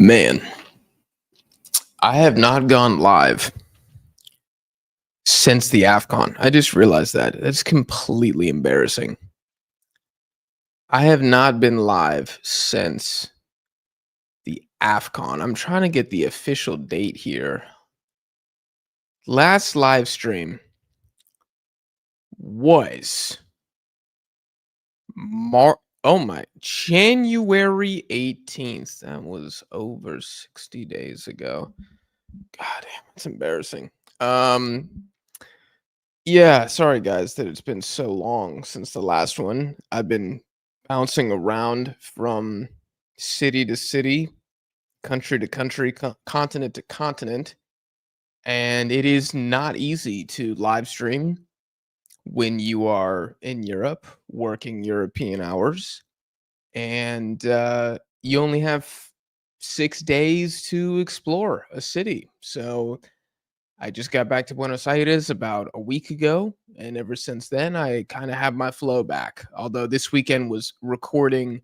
Man, I have not gone live since the AFCON. I just realized that. That's completely embarrassing. I have not been live since the AFCON. I'm trying to get the official date here. Last live stream was January 18th. That was over 60 days ago. God damn, it's embarrassing. Yeah, sorry guys that it's been so long since the last one. I've been bouncing around from city to city, country to country, continent to continent, and it is not easy to live stream when you are in Europe working European hours, and you only have 6 days to explore a city. So I just got back to Buenos Aires about a week ago, and ever since then, I kind of have my flow back. Although this weekend was recording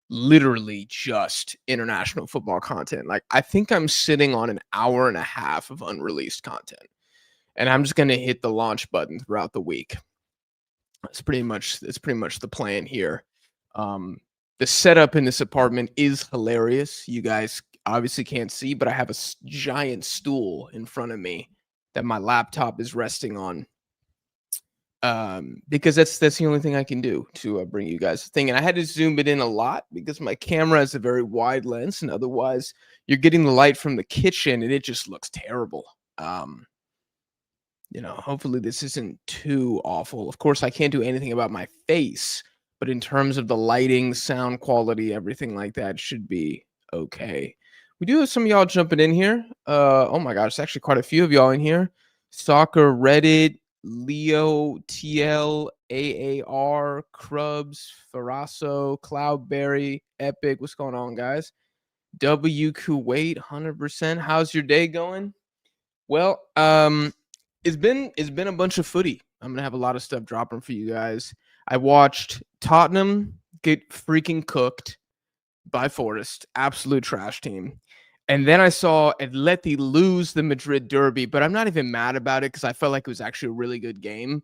literally just international football content. Like, I think I'm sitting on an hour and a half of unreleased content, and I'm just going to hit the launch button throughout the week. It's pretty much the plan here. The setup in this apartment is hilarious. You guys obviously can't see, but I have a giant stool in front of me that my laptop is resting on. Because that's the only thing I can do to bring you guys a thing. And I had to zoom it in a lot because my camera has a very wide lens, and otherwise you're getting the light from the kitchen and it just looks terrible. Hopefully this isn't too awful. Of course, I can't do anything about my face, but in terms of the lighting, sound quality, everything like that should be okay. We do have some of y'all jumping in here. Oh my gosh, actually quite a few of y'all in here. Soccer, Reddit, Leo, TL, AAR, Krubs, Farasso, Cloudberry, Epic. What's going on, guys? W Kuwait, 100%. How's your day going? Well, it's been a bunch of footy. I'm gonna have a lot of stuff dropping for you guys. I watched Tottenham get freaking cooked by Forest, absolute trash team. And then I saw Atleti lose the Madrid derby, but I'm not even mad about it because I felt like it was actually a really good game.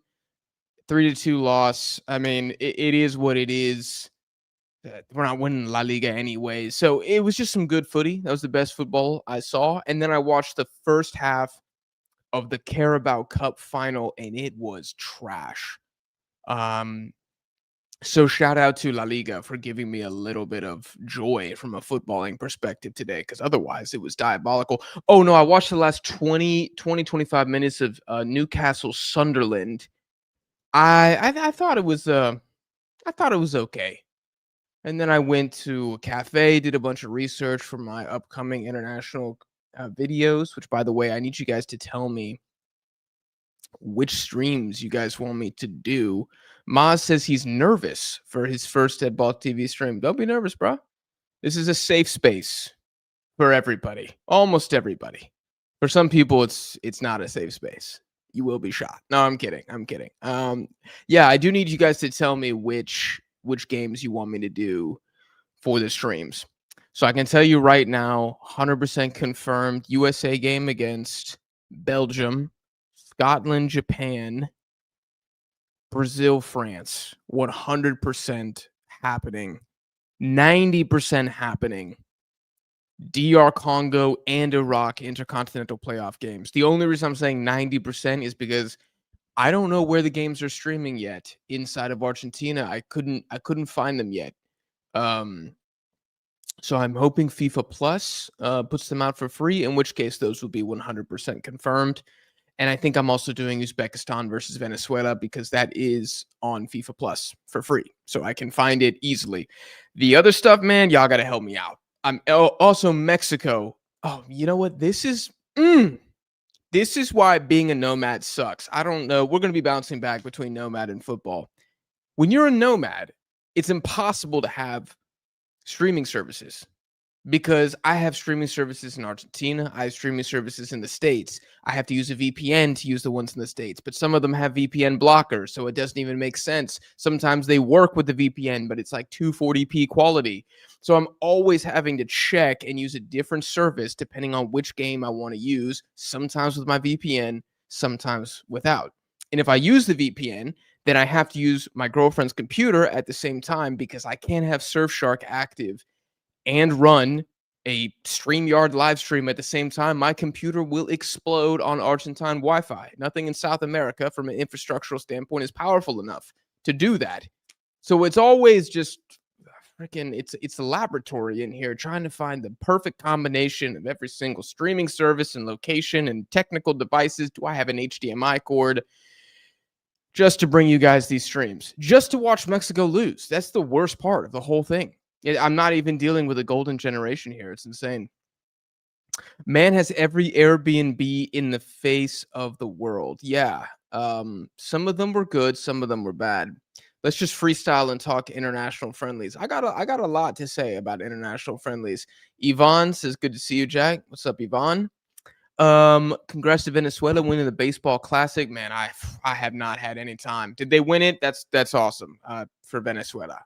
3-2 loss. I mean, it is what it is. We're not winning La Liga anyway. So it was just some good footy. That was the best football I saw. And then I watched the first half of the Carabao Cup final, and it was trash. So shout out to La Liga for giving me a little bit of joy from a footballing perspective today, because otherwise it was diabolical. Oh no, I watched the last 25 minutes of Newcastle Sunderland. I thought it was okay. And then I went to a cafe, did a bunch of research for my upcoming international videos, which, by the way, I need you guys to tell me which streams you guys want me to do. Maz says he's nervous for his first Deadball TV stream. Don't be nervous, bro. This is a safe space for everybody, almost everybody. For some people, it's not a safe space. You will be shot. No, I'm kidding. Yeah, I do need you guys to tell me which games you want me to do for the streams. So I can tell you right now, 100% confirmed USA game against Belgium, Scotland, Japan, Brazil, France. 100% happening. 90% happening. DR Congo and Iraq intercontinental playoff games. The only reason I'm saying 90% is because I don't know where the games are streaming yet inside of Argentina. I couldn't find them yet. So I'm hoping FIFA Plus puts them out for free, in which case those will be 100% confirmed. And I think I'm also doing Uzbekistan versus Venezuela because that is on FIFA Plus for free. So I can find it easily. The other stuff, man, y'all got to help me out. I'm also Mexico. Oh, you know what? This is why being a nomad sucks. I don't know. We're going to be bouncing back between nomad and football. When you're a nomad, it's impossible to have streaming services. because I have streaming services in Argentina. I have streaming services in the States. I have to use a VPN to use the ones in the States, but some of them have VPN blockers, so it doesn't even make sense. Sometimes they work with the VPN, but it's like 240p quality. So I'm always having to check and use a different service depending on which game I want to use, sometimes with my VPN, sometimes without. And if I use the VPN, then I have to use my girlfriend's computer at the same time because I can't have Surfshark active and run a StreamYard live stream at the same time. My computer will explode on Argentine Wi-Fi. Nothing in South America from an infrastructural standpoint is powerful enough to do that. So it's always just freaking it's a laboratory in here trying to find the perfect combination of every single streaming service and location and technical devices. Do I have an HDMI cord? Just to bring you guys these streams, just to watch Mexico lose. That's the worst part of the whole thing. I'm not even dealing with a golden generation here. It's insane. Man has every Airbnb in the face of the world. Yeah. Some of them were good, some of them were bad. Let's just freestyle and talk international friendlies. I got a lot to say about international friendlies. Yvonne says, good to see you, Jack. What's up, Yvonne? Congrats to Venezuela winning the baseball classic. Man, I have not had any time. Did they win it? That's awesome. For Venezuela.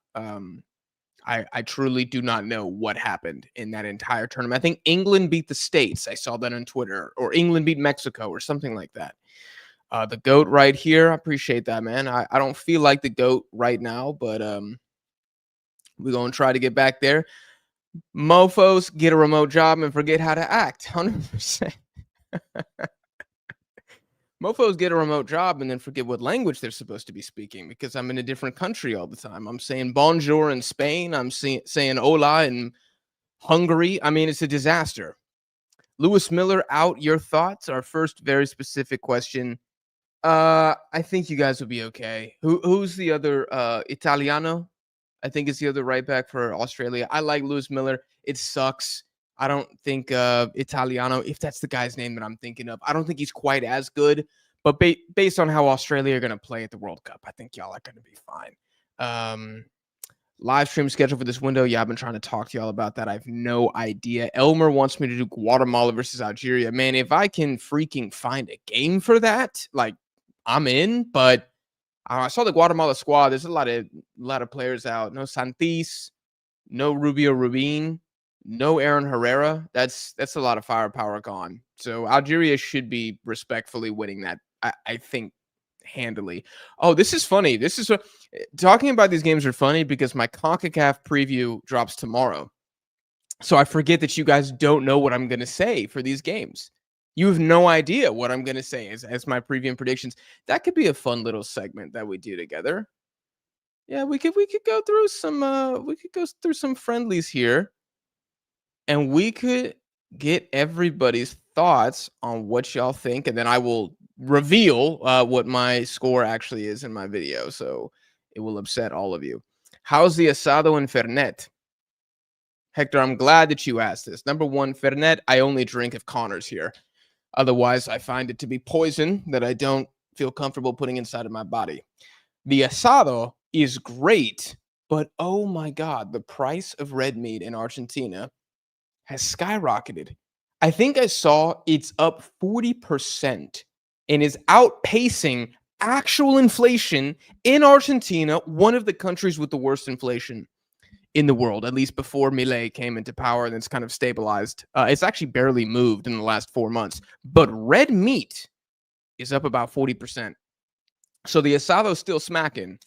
I truly do not know what happened in that entire tournament. I think England beat the States. I saw that on Twitter, or England beat Mexico or something like that. The GOAT right here. I appreciate that, man. I don't feel like the GOAT right now, but we're going to try to get back there. Mofos get a remote job and forget how to act. 100%. Mofos get a remote job and then forget what language they're supposed to be speaking because I'm in a different country all the time. I'm saying bonjour in Spain. I'm saying hola in Hungary. I mean, it's a disaster. Lewis Miller out. Your thoughts? Our first very specific question. I think you guys will be okay. Who's the other? Italiano, I think is the other right back for Australia. I like Lewis Miller. It sucks. I don't think Italiano, if that's the guy's name that I'm thinking of, I don't think he's quite as good. But based on how Australia are going to play at the World Cup, I think y'all are going to be fine. Live stream schedule for this window. Yeah, I've been trying to talk to y'all about that. I have no idea. Elmer wants me to do Guatemala versus Algeria. Man, if I can freaking find a game for that, like, I'm in. But I saw the Guatemala squad. There's a lot of players out. No Santis, no Rubio Rubin, no Aaron Herrera. That's a lot of firepower gone. So Algeria should be respectfully winning that. I think handily. Oh, this is funny. Talking about these games are funny because my CONCACAF preview drops tomorrow. So I forget that you guys don't know what I'm going to say for these games. You have no idea what I'm going to say as my preview and predictions. That could be a fun little segment that we do together. Yeah, we could go through some friendlies here, and we could get everybody's thoughts on what y'all think, and then I will reveal what my score actually is in my video, so it will upset all of you. How's the asado and Fernet? Hector, I'm glad that you asked this. Number one, Fernet, I only drink if Connor's here. Otherwise, I find it to be poison that I don't feel comfortable putting inside of my body. The asado is great, but oh my God, the price of red meat in Argentina has skyrocketed. I think I saw it's up 40% and is outpacing actual inflation in Argentina, one of the countries with the worst inflation in the world, at least before Milei came into power, and it's kind of stabilized. It's actually barely moved in the last 4 months, but red meat is up about 40%. So the asado's still smacking.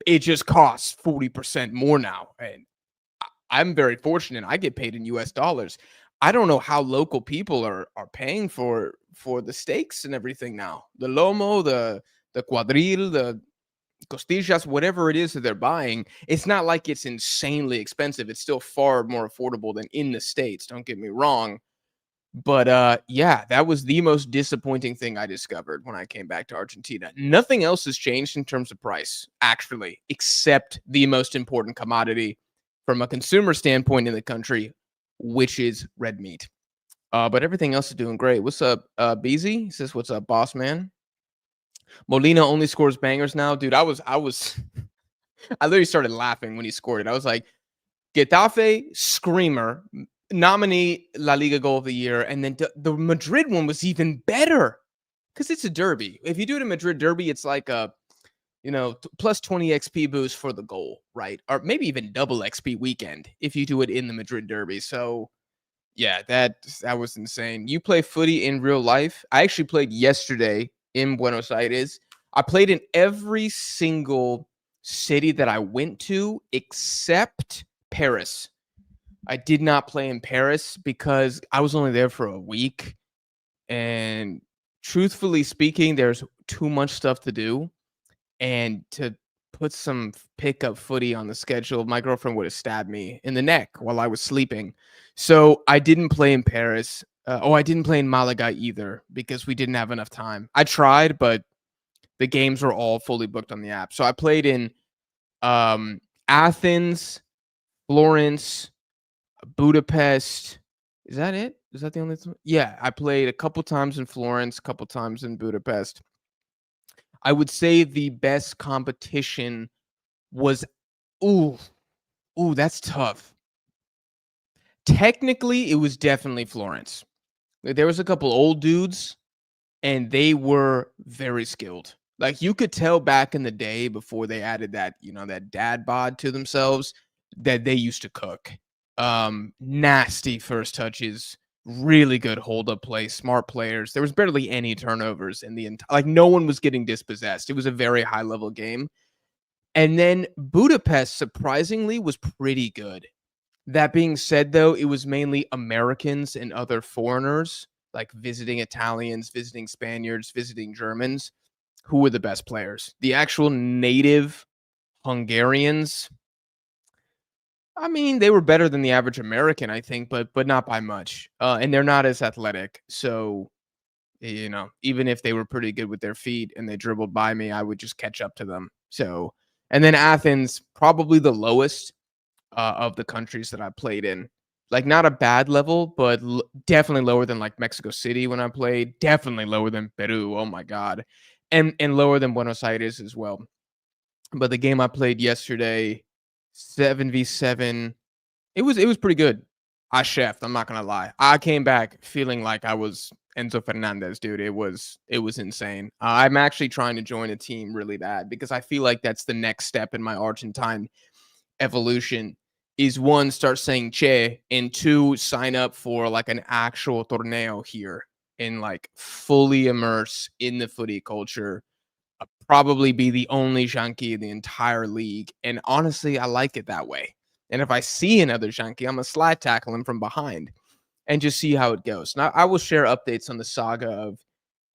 It just costs 40% more now. And I'm very fortunate. I get paid in US dollars. I don't know how local people are paying for the steaks and everything now. The lomo, the cuadril, the costillas, whatever it is that they're buying, it's not like it's insanely expensive. It's still far more affordable than in the States. Don't get me wrong. But yeah, that was the most disappointing thing I discovered when I came back to Argentina. Nothing else has changed in terms of price, actually, except the most important commodity from a consumer standpoint in the country, which is red meat. But everything else is doing great. What's up, Beezy? He says, what's up, boss man? Molina only scores bangers now. Dude, I literally started laughing when he scored it. I was like, Getafe, screamer. nominee La Liga goal of the year, and then the Madrid one was even better because it's a derby. If you do it in Madrid derby, it's like a plus 20 XP boost for the goal, right? Or maybe even double XP weekend if you do it in the Madrid derby. So yeah, that was insane. You play footy in real life? I actually played yesterday in Buenos Aires. I played in every single city that I went to except Paris. I did not play in Paris because I was only there for a week. And truthfully speaking, there's too much stuff to do. And to put some pickup footy on the schedule, my girlfriend would have stabbed me in the neck while I was sleeping. So I didn't play in Paris. I didn't play in Malaga either because we didn't have enough time. I tried, but the games were all fully booked on the app. So I played in Athens, Florence, Budapest. Is that it? Is that the only thing? Yeah, I played a couple times in Florence, a couple times in Budapest. I would say the best competition was ooh, that's tough. Technically, it was definitely Florence. There was a couple old dudes, and they were very skilled. Like, you could tell back in the day before they added that, that dad bod to themselves, that they used to cook. Nasty first touches, really good hold-up play, smart players. There was barely any turnovers in the entire, like, no one was getting dispossessed. It was a very high-level game. And then Budapest, surprisingly, was pretty good. That being said, though, it was mainly Americans and other foreigners, like visiting Italians, visiting Spaniards, visiting Germans, who were the best players. The actual native Hungarians, I mean, they were better than the average American, I think, but not by much. And they're not as athletic. So, even if they were pretty good with their feet and they dribbled by me, I would just catch up to them. So, and then Athens, probably the lowest of the countries that I played in. Like, not a bad level, but definitely lower than like Mexico City when I played. Definitely lower than Peru. Oh my god, and lower than Buenos Aires as well. But the game I played yesterday, 7v7, it was pretty good. I chefed. I'm not gonna lie. I came back feeling like I was Enzo Fernandez, dude. It was insane. I'm actually trying to join a team really bad because I feel like that's the next step in my Argentine evolution is one, start saying che, and two, sign up for like an actual torneo here and like fully immerse in the footy culture. Probably be the only Shanky in the entire league. And honestly, I like it that way. And if I see another Shanky, I'm gonna slide tackle him from behind and just see how it goes. Now I will share updates on the saga of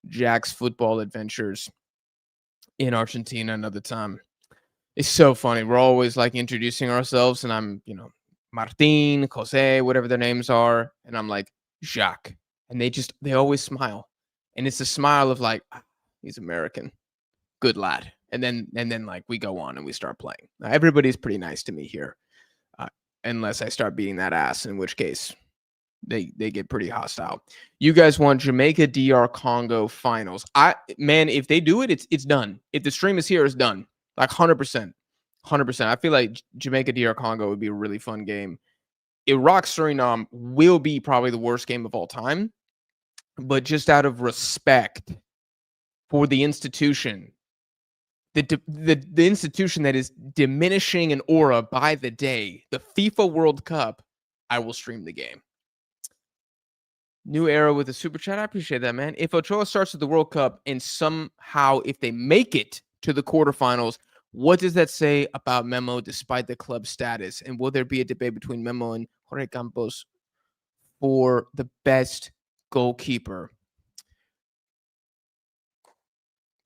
Jack's football adventures in Argentina another time. It's so funny. We're always like introducing ourselves, and I'm, Martin, Jose, whatever their names are, and I'm like Jacques, and they always smile, and it's a smile of like, he's American, good lad, and then like we go on and we start playing. Everybody's pretty nice to me here, uh, unless I start beating that ass, in which case they get pretty hostile. You guys want Jamaica DR Congo finals? If they do it, it's done. If the stream is here, it's done. Like 100%. 100%. I feel like Jamaica DR Congo would be a really fun game. Iraq Suriname will be probably the worst game of all time, but just out of respect for the institution, the institution that is diminishing in aura by the day, the FIFA World Cup, I will stream the game. New era with a super chat. I appreciate that, man. If Ochoa starts at the World Cup and somehow if they make it to the quarterfinals, what does that say about Memo despite the club status? And will there be a debate between Memo and Jorge Campos for the best goalkeeper?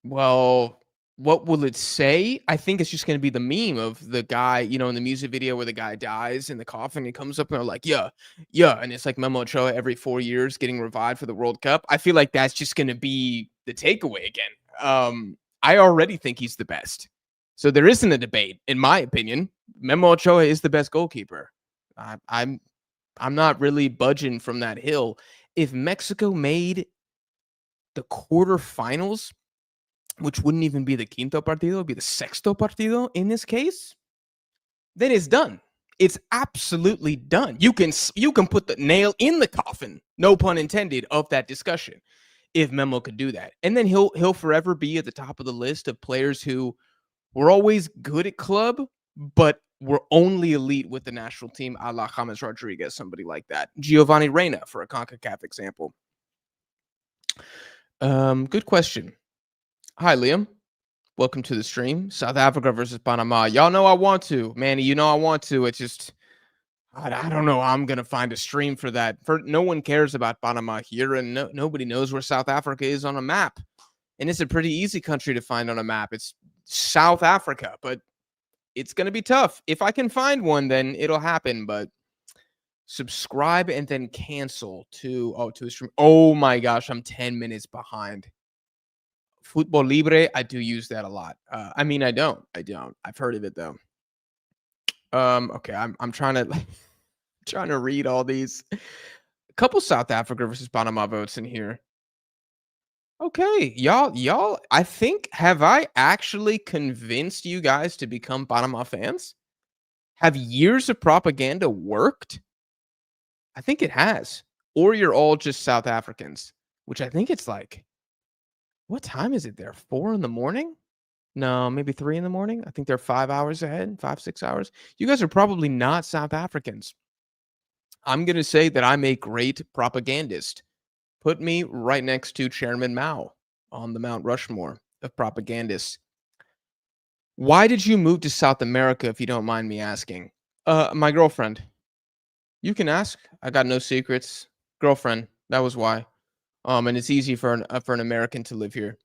Well, what will it say? I think it's just going to be the meme of the guy, in the music video where the guy dies in the coffin. He comes up and they're like, yeah, yeah. And it's like Memo Ochoa every 4 years getting revived for the World Cup. I feel like that's just going to be the takeaway again. I already think he's the best. So there isn't a debate, in my opinion. Memo Ochoa is the best goalkeeper. I'm not really budging from that hill. If Mexico made the quarterfinals, which wouldn't even be the quinto partido, it'd be the sexto partido in this case, then it's done. It's absolutely done. You can put the nail in the coffin, no pun intended, of that discussion if Memo could do that. And then he'll forever be at the top of the list of players who were always good at club, but were only elite with the national team, a la James Rodriguez, somebody like that. Giovanni Reina, for a CONCACAF example. Good question. Hi, Liam. Welcome to the stream. South Africa versus Panama. Y'all know I want to. Manny, you know I want to. It's just, I don't know. I'm going to find a stream for that. No one cares about Panama here, and nobody knows where South Africa is on a map. And it's a pretty easy country to find on a map. It's South Africa, but it's going to be tough. If I can find one, then it'll happen. But subscribe and then cancel to a stream. Oh my gosh, I'm 10 minutes behind. Futbol Libre, I do use that a lot. I mean, I don't. I've heard of it though. Okay, I'm trying to read all these. A couple South Africa versus Panama votes in here. Okay, y'all, I think, have I actually convinced you guys to become Panama fans? Have years of propaganda worked? I think it has. Or you're all just South Africans, which I think it's like, what time is it there? 4 in the morning? No, maybe 3 in the morning. I think they're 5 hours ahead, 5, 6 hours. You guys are probably not South Africans. I'm going to say that I'm a great propagandist. Put me right next to Chairman Mao on the Mount Rushmore of propagandists. Why did you move to South America, if you don't mind me asking? My girlfriend. You can ask. I got no secrets. Girlfriend. That was why. And it's easy for an American to live here.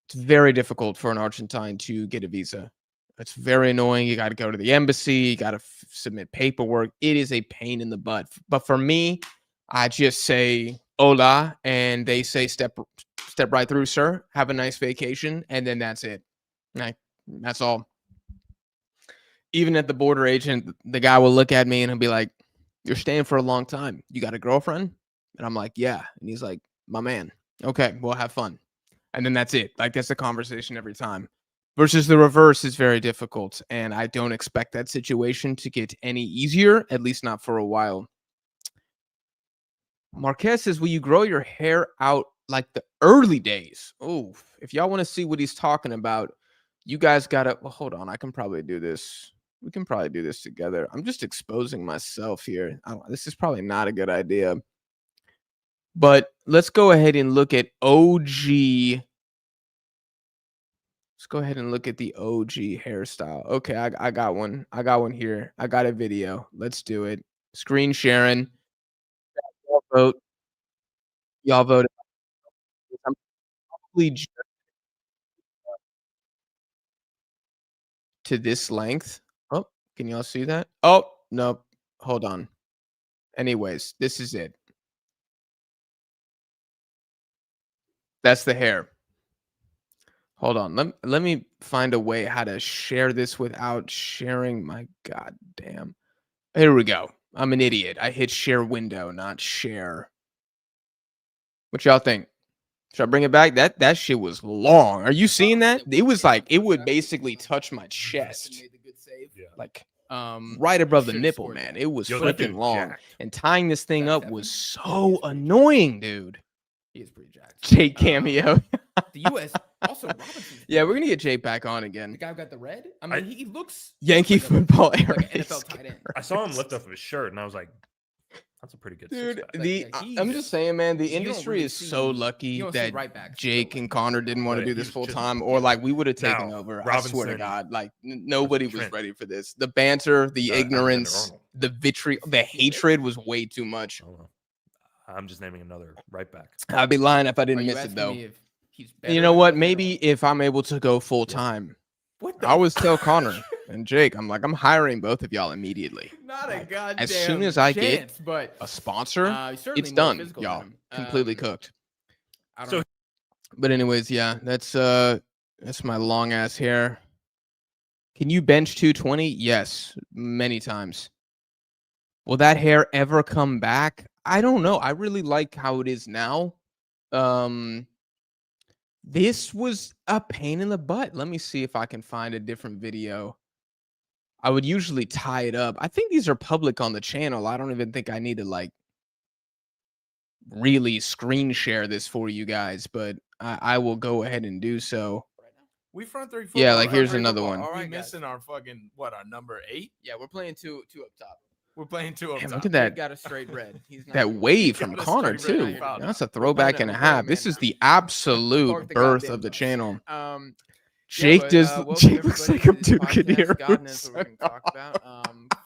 It's very difficult for an Argentine to get a visa. It's very annoying. You got to go to the embassy. You got to submit paperwork. It is a pain in the butt. But for me, I just say hola, and they say step right through, sir. Have a nice vacation, and then that's it. That's all. Even at the border agent, the guy will look at me and he'll be like, "You're staying for a long time. You got a girlfriend?" And I'm like, "Yeah." And he's like, "My man. Okay, well, have fun." And then that's it. Like, that's the conversation every time. Versus the reverse is very difficult. And I don't expect that situation to get any easier, at least not for a while. Marquez says, will you grow your hair out like the early days? Oh, if y'all want to see what he's talking about, you guys got to, well, hold on. I can probably do this. We can probably do this together. I'm just exposing myself here. This is probably not a good idea. But let's go ahead and look at OG. Let's go ahead and look at the OG hairstyle. Okay, I got one. I got one here. I got a video. Let's do it. Screen sharing. Y'all vote. Y'all vote. I'm probably to this length. Oh, can y'all see that? Oh, no. Hold on. Anyways, this is it. That's the hair. Hold on. Let me find a way how to share this without sharing my goddamn. Here we go. I'm an idiot. I hit share window, not share. What y'all think? Should I bring it back? That shit was long. Are you seeing that? It was like it would basically touch my chest. Like right above the nipple, man. It was freaking long. And tying this thing up was so annoying, dude. He is pretty jacked. Jake cameo. The US also Robinson. Yeah, we're gonna get Jake back on again. The guy who got the red. I mean, he looks Yankee like football like era. an NFL tight end. I saw him lift up his shirt, and I was like, "That's a pretty good Dude, six-pack." I'm just saying, man, the you don't industry really is see- so you lucky don't see that right backs Jake still and like Connor that. didn't want to But do he this was full just- time, or like we would have taken Now, over. I swear to Robinson God, like nobody was Trent. ready for this. The banter, the Alexander ignorance, Arnold. the vitriol, the hatred was way too much. I don't know. I'm just naming another right back. I'd be lying if I Are didn't you miss it asking though. me if he's And you better know than what? Alexander Maybe Arnold? if I'm able to go full time, What I always tell Connor and Jake, I'm like, I'm hiring both of y'all immediately. Not a goddamn As soon as I get chance, but a sponsor, he's certainly it's more done, physical y'all. than him. Completely cooked. I don't So- know. But anyways, yeah, that's my long ass hair. Can you bench 220? Yes, many times. Will that hair ever come back? I don't know. I really like how it is now. This was a pain in the butt. Let me see if I can find a different video. I would usually tie it up. I think these are public on the channel. I don't even think I need to like really screen share this for you guys, but I will go ahead and do so. Right now. We front three football. Yeah, like front here's three another football. one. All We right, guys. missing our fucking our number 8. Yeah, we're playing two up top. We're playing 2 up Damn, top. look at He that got a straight red. He's not that here. wave got from a Connor straight red too. eye foul. That's a We're throwback playing and a that. We're playing half. This man is now. the absolute Park the birth goddamn of the bus. channel. Yeah, Jake but, does. welcome Jake looks like everybody I'm to this Duke podcast. here. God knows what we're going to talk about.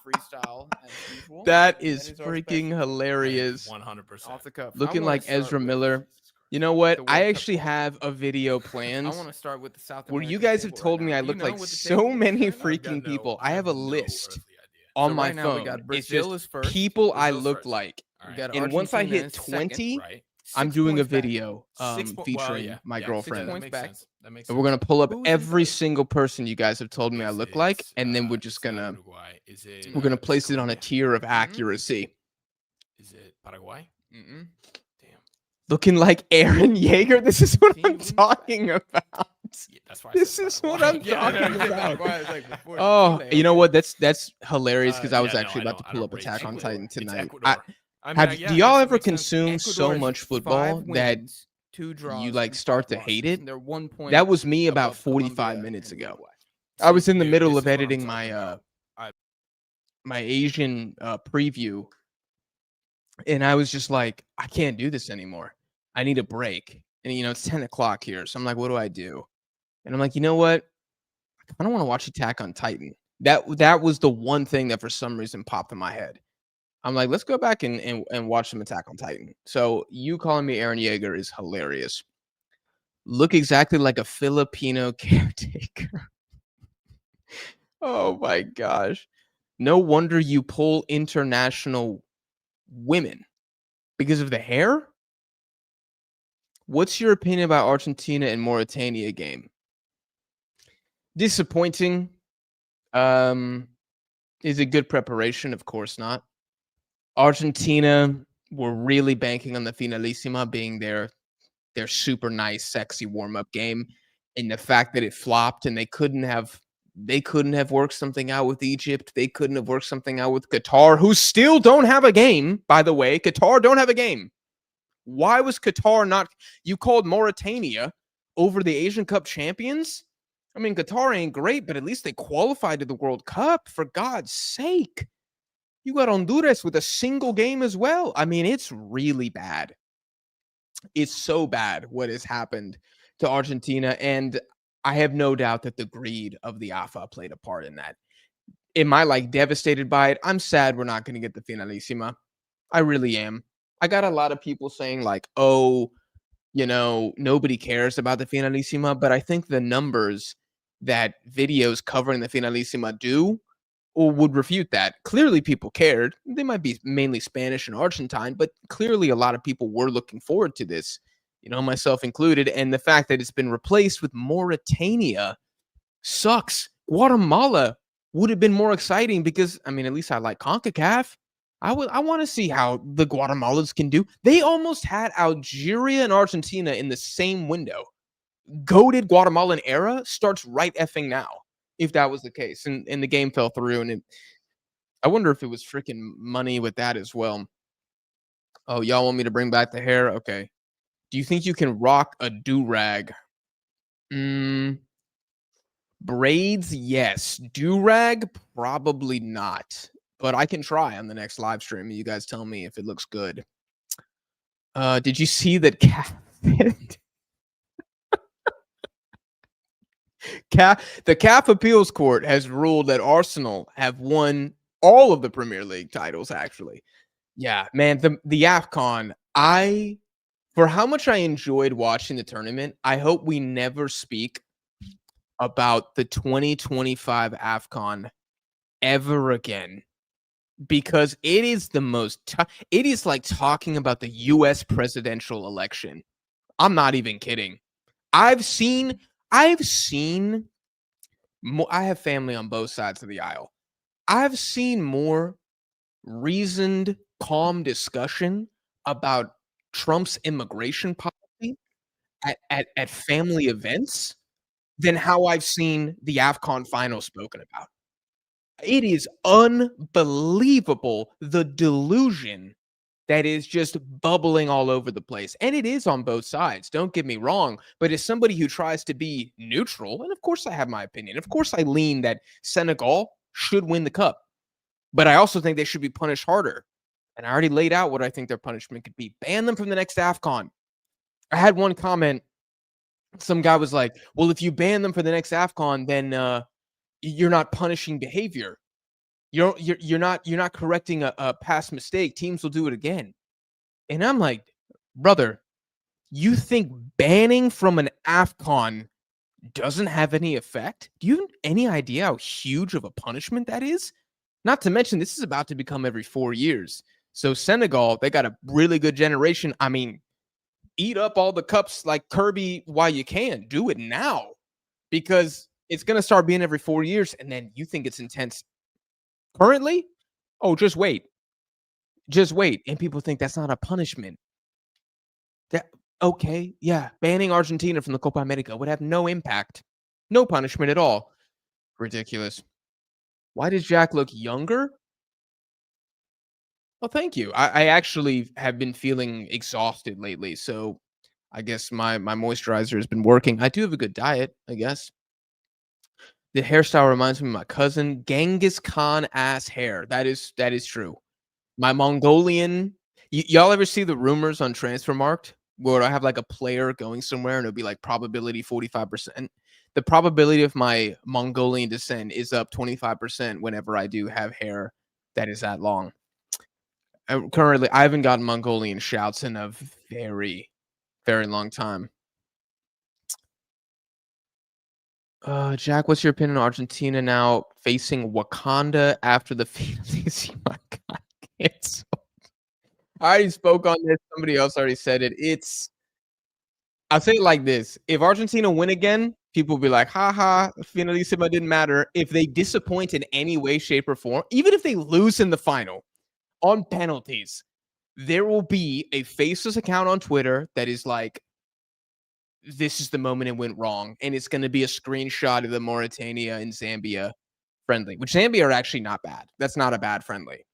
Freestyle as usual. That And is our freaking specialty. hilarious. 100%. Off the cuff. I Looking wanna like start Ezra with- Miller. You know what? the World I Cup actually qualifier. have a video I planned want to start with the South where you American guys have table told right me now. I Do look you know like what the so table is many right now? freaking people. I have a list So on my right now we phone. got It's Brazil just is first. people I Brazil's look first. like. We got And once I Argentina hit is second. 20, Right. I'm 6 doing a points back. video featuring my girlfriend. points back. That makes And we're going to pull up Who's in every third? single person you guys have told me I look like, and then we're just going to we're going to place it on a tier of accuracy. Is it Paraguay? Mm-mm. Damn. Looking like Aaron Yeager. This is what See, I'm we need talking about. Yeah, that's why. I This said is what Paraguay. I'm Yeah, I know, talking you said about. Paraguay, it's like before Oh, Chile, you know okay. what? That's hilarious because I was Yeah, actually no, about to I pull know. up Attack on Ecuador. Titan It's tonight. Ecuador. I Have yeah, do y'all actually ever makes sense. consume so Ecuador has much 5 football that wins, 2 draws, you like and start 5 to hate losses, it? and they're 1 point That was me about above 45 Colombia minutes and ago. Uruguay. I was in the Dude, middle this of is what I'm editing talking my about. my Asian preview, and I was just like, I can't do this anymore. I need a break. And it's 10 o'clock here, so I'm like, what do I do? And I'm like, you know what? I don't want to watch Attack on Titan. That was the one thing that for some reason popped in my head. I'm like, let's go back and watch some Attack on Titan. So you calling me Aaron Yeager is hilarious. Look exactly like a Filipino caretaker. Oh my gosh. No wonder you pull international women because of the hair. What's your opinion about Argentina and Mauritania game? Disappointing. Is it good preparation? Of course not. Argentina were really banking on the Finalissima being their super nice, sexy warm-up game, and the fact that it flopped and they couldn't have worked something out with Egypt. They couldn't have worked something out with Qatar, who still don't have a game, by the way. Qatar don't have a game. Why was Qatar not? You called Mauritania over the Asian Cup champions? I mean, Qatar ain't great, but at least they qualified to the World Cup, for God's sake. You got Honduras with a single game as well. I mean, it's really bad. It's so bad what has happened to Argentina, and I have no doubt that the greed of the AFA played a part in that. Am I devastated by it? I'm sad we're not going to get the Finalissima. I really am. I got a lot of people saying oh, nobody cares about the Finalissima, but I think the numbers that videos covering the Finalissima do or would refute that. Clearly people cared. They might be mainly Spanish and Argentine, but clearly a lot of people were looking forward to this, myself included. And the fact that it's been replaced with Mauritania sucks. Guatemala would have been more exciting because, at least I like CONCACAF. I want to see how the Guatemalans can do. They almost had Algeria and Argentina in the same window. Goated Guatemalan era starts right effing now, if that was the case. And the game fell through, and I wonder if it was freaking money with that as well. Oh, y'all want me to bring back the hair? Okay. Do you think you can rock a do-rag? Braids, yes. Do-rag, probably not. But I can try on the next live stream. You guys tell me if it looks good. Did you see that the CAF Appeals Court has ruled that Arsenal have won all of the Premier League titles, actually. Yeah, man, the AFCON, for how much I enjoyed watching the tournament, I hope we never speak about the 2025 AFCON ever again. Because it is the most, it is like talking about the U.S. presidential election. I'm not even kidding. I have family on both sides of the aisle. I've seen more reasoned, calm discussion about Trump's immigration policy at family events than how I've seen the AFCON final spoken about. It is unbelievable the delusion that is just bubbling all over the place. And it is on both sides. Don't get me wrong. But as somebody who tries to be neutral, and of course I have my opinion, of course I lean that Senegal should win the cup. But I also think they should be punished harder. And I already laid out what I think their punishment could be. Ban them from the next AFCON. I had one comment. Some guy was like, well, if you ban them for the next AFCON, then you're not punishing behavior. You're not correcting a past mistake. Teams will do it again. And I'm like, brother, you think banning from an AFCON doesn't have any effect? Do you have any idea how huge of a punishment that is? Not to mention, this is about to become every 4 years. So Senegal, they got a really good generation. I mean, eat up all the cups like Kirby while you can. Do it now because it's going to start being every 4 years. And then you think it's intense currently? Oh, just wait. Just wait. And people think that's not a punishment. Okay, yeah. Banning Argentina from the Copa America would have no impact. No punishment at all. Ridiculous. Why does Jack look younger? Well, thank you. I actually have been feeling exhausted lately, so I guess my moisturizer has been working. I do have a good diet, I guess. The hairstyle reminds me of my cousin, Genghis Khan ass hair. That is true. My Mongolian. Y'all ever see the rumors on Transfermarkt where I have like a player going somewhere and it'll be like probability 45%? The probability of my Mongolian descent is up 25% whenever I do have hair that is that long. Currently, I haven't gotten Mongolian shouts in a very, very long time. Jack, what's your opinion on Argentina now facing Wakanda after the finals? My God, it's. I already spoke on this. Somebody else already said it. I'll say it like this: if Argentina win again, people will be like, "Ha ha, finalissima didn't matter." If they disappoint in any way, shape, or form, even if they lose in the final on penalties, there will be a faceless account on Twitter that is like, this is the moment it went wrong. And it's going to be a screenshot of the Mauritania and Zambia friendly, which Zambia are actually not bad. That's not a bad friendly.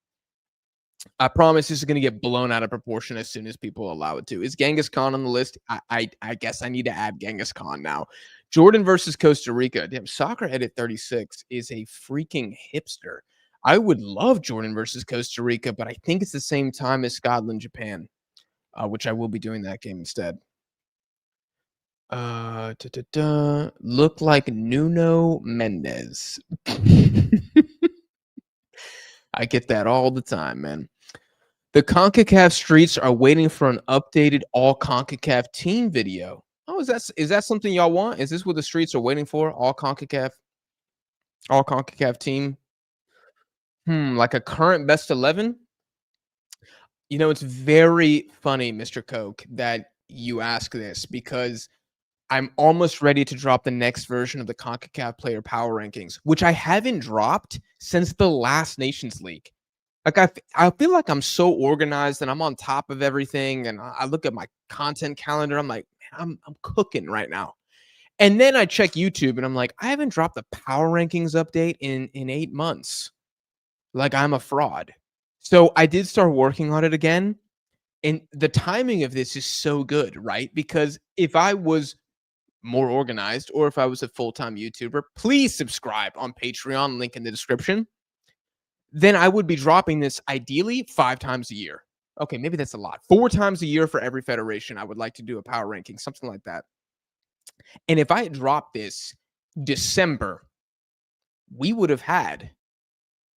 I promise this is going to get blown out of proportion as soon as people allow it to. Is Genghis Khan on the list? I guess I need to add Genghis Khan now. Jordan versus Costa Rica. Damn, Soccer Edit 36 is a freaking hipster. I would love Jordan versus Costa Rica, but I think it's the same time as Scotland, Japan, which I will be doing that game instead. Look like Nuno Mendes. I get that all the time, man. The CONCACAF streets are waiting for an updated all CONCACAF team video. Oh, is that something y'all want? Is this what the streets are waiting for? All CONCACAF team? Like a current best 11? You know, it's very funny, Mr. Coke, that you ask this because I'm almost ready to drop the next version of the CONCACAF player power rankings, which I haven't dropped since the last Nations League. Like I feel like I'm so organized and I'm on top of everything. And I look at my content calendar. I'm like, man, I'm cooking right now. And then I check YouTube and I'm like, I haven't dropped the power rankings update in 8 months. Like I'm a fraud. So I did start working on it again. And the timing of this is so good, right? Because if I was more organized or if I was a full-time YouTuber, please subscribe on Patreon, link in the description. Then I would be dropping this ideally 5 times a year. Okay, maybe that's a lot. 4 times a year for every federation. I would like to do a power ranking, something like that. And if I had dropped this December, we would have had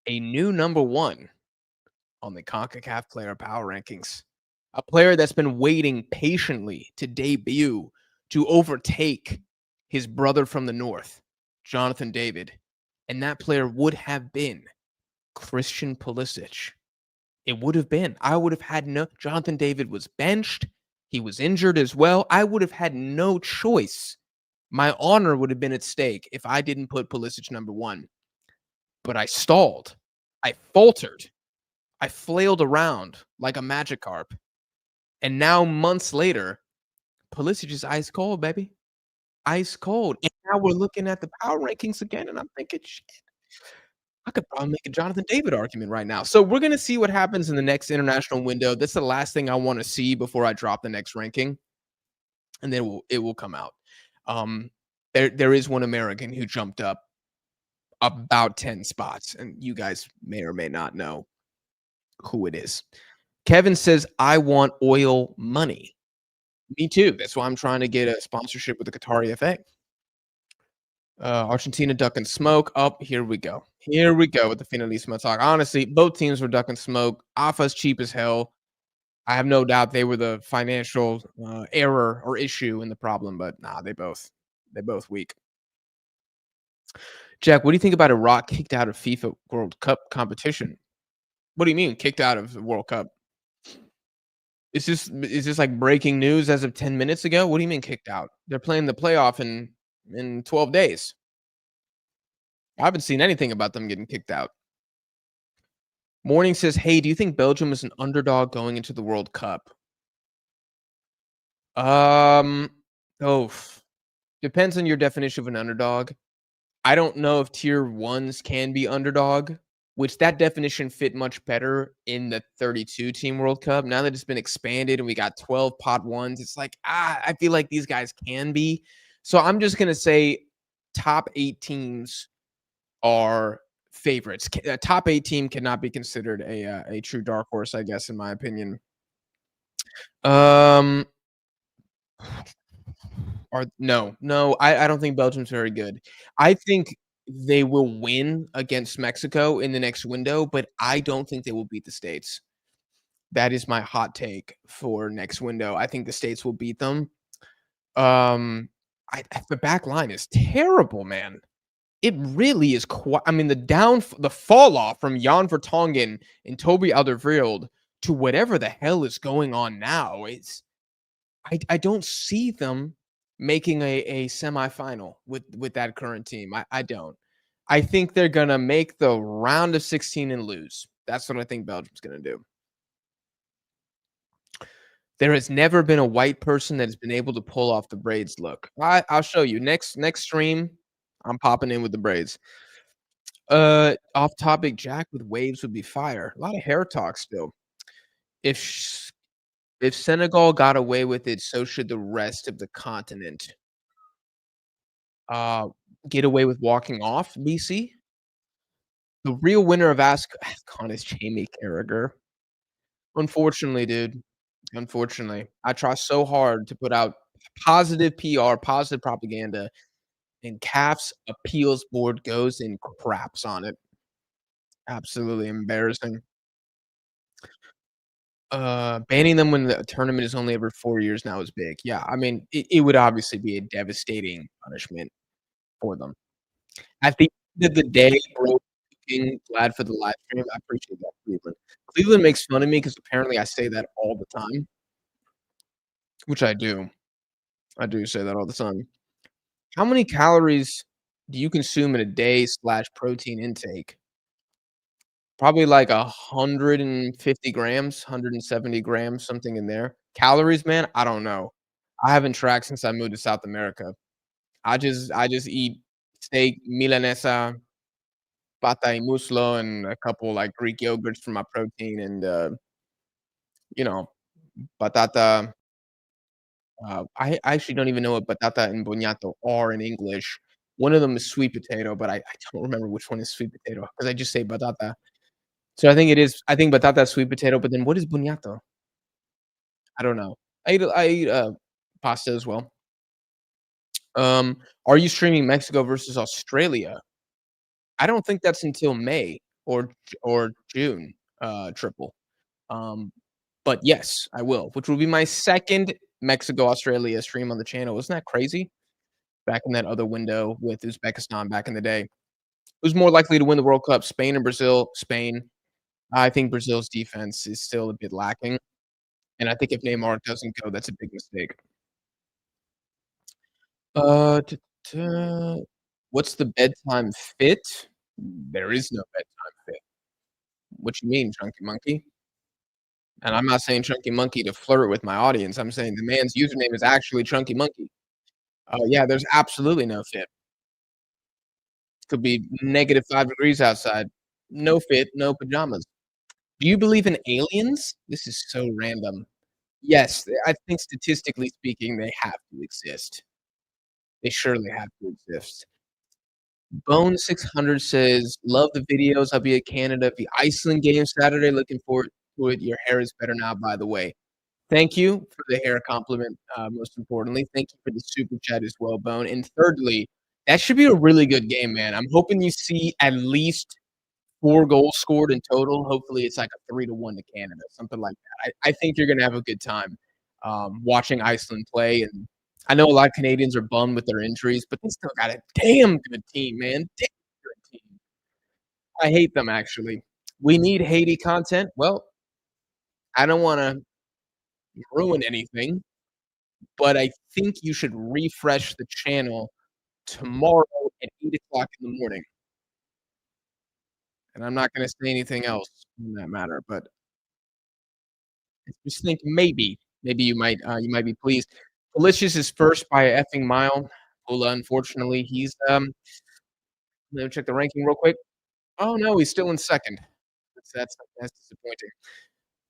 a new number 1 on the CONCACAF player power rankings. A player that's been waiting patiently to debut, to overtake his brother from the north, Jonathan David. And that player would have been Christian Pulisic. It would have been. I would have had no. Jonathan David was benched. He was injured as well. I would have had no choice. My honor would have been at stake if I didn't put Pulisic number 1. But I stalled. I faltered. I flailed around like a Magikarp. And now, months later, Pulisic is ice cold, baby. Ice cold. And now we're looking at the power rankings again, and I'm thinking, shit. I could probably make a Jonathan David argument right now. So we're gonna see what happens in the next international window. That's the last thing I wanna see before I drop the next ranking, and then it will come out. Um, there is one American who jumped up about 10 spots, and you guys may or may not know who it is. Kevin says, "I want oil money." Me too. That's why I'm trying to get a sponsorship with the Qatari FA. Argentina ducking smoke. Oh, here we go. Here we go with the Finalissima talk. Honestly, both teams were ducking smoke. AFA's cheap as hell. I have no doubt they were the financial error or issue in the problem, but nah, they both weak. Jack, what do you think about Iraq kicked out of FIFA World Cup competition? What do you mean kicked out of the World Cup? Is this like breaking news as of 10 minutes ago? What do you mean kicked out? They're playing the playoff in 12 days. I haven't seen anything about them getting kicked out. Morning says, "Hey, do you think Belgium is an underdog going into the World Cup?" Um, oh, depends on your definition of an underdog. I don't know if tier ones can be underdog, which that definition fit much better in the 32 team World Cup. Now that it's been expanded and we got 12 pot ones, it's like, I feel like these guys can be. So I'm just going to say top 8 teams are favorites. A top 8 team cannot be considered a true dark horse, I guess, in my opinion. No, I don't think Belgium's very good. I think they will win against Mexico in the next window, but I don't think they will beat the States. That is my hot take for next window. I think the States will beat them. The back line is terrible, man. It really is I mean, the fall off from Jan Vertonghen and Toby Alderweireld to whatever the hell is going on now is I don't see them making a semifinal with that current team. I don't. I think they're gonna make the round of 16 and lose. That's what I think Belgium's gonna do. There has never been a white person that has been able to pull off the braids look. I'll show you. Next stream, I'm popping in with the braids. Off topic, Jack with waves would be fire. A lot of hair talk still. If Senegal got away with it, so should the rest of the continent. Get away with walking off, BC? The real winner of AFCON is Jamie Carragher. Unfortunately, dude. Unfortunately. I try so hard to put out positive PR, positive propaganda, and CAF's appeals board goes and craps on it. Absolutely embarrassing. Banning them when the tournament is only every 4 years now is big. Yeah, I mean, it would obviously be a devastating punishment for them. At the end of the day, bro, being glad for the live stream, I appreciate that, Cleveland. Cleveland makes fun of me because apparently I say that all the time, which I do. I do say that all the time. How many calories do you consume in a day / protein intake? Probably like 150 grams, 170 grams, something in there. Calories, man, I don't know. I haven't tracked since I moved to South America. I just eat steak, milanesa, pata y muslo, and a couple, like, Greek yogurts for my protein and, you know, batata. I actually don't even know what batata and boniato are in English. One of them is sweet potato, but I don't remember which one is sweet potato because I just say batata. So I think batata is sweet potato, but then what is boniato? I don't know. I eat pasta as well. Are you streaming Mexico versus Australia? I don't think that's until May or June, triple. Um, but yes, I will, which will be my second Mexico-Australia stream on the channel. Isn't that crazy? Back in that other window with Uzbekistan back in the day. Who's more likely to win the World Cup, Spain or Brazil? Spain. I think Brazil's defense is still a bit lacking, and I think if Neymar doesn't go, that's a big mistake. T t What's the bedtime fit? There is no bedtime fit. What you mean, Chunky Monkey? And I'm not saying Chunky Monkey to flirt with my audience, I'm saying the man's username is actually Chunky Monkey. Yeah, there's absolutely no fit. Could be -5 degrees outside. No fit, no pajamas. Do you believe in aliens? This is so random. Yes, I think statistically speaking, they have to exist. They surely have to exist. Bone 600 says, "Love the videos. I'll be at Canada the Iceland game Saturday. Looking forward to it. Your hair is better now, by the way." Thank you for the hair compliment, most importantly. Thank you for the super chat as well, Bone. And thirdly, that should be a really good game, man. I'm hoping you see at least 4 goals scored in total. Hopefully, it's like a 3-1 to Canada, something like that. I think you're gonna have a good time, watching Iceland play, and I know a lot of Canadians are bummed with their injuries, but they still got a damn good team, man. Damn good team. I hate them, actually. We need Haiti content. Well, I don't wanna ruin anything, but I think you should refresh the channel tomorrow at 8 o'clock in the morning. And I'm not gonna say anything else in that matter, but I just think maybe you might be pleased. Delicious is first by a effing mile. Pula, unfortunately, he's let me check the ranking real quick. Oh no, he's still in second. That's disappointing.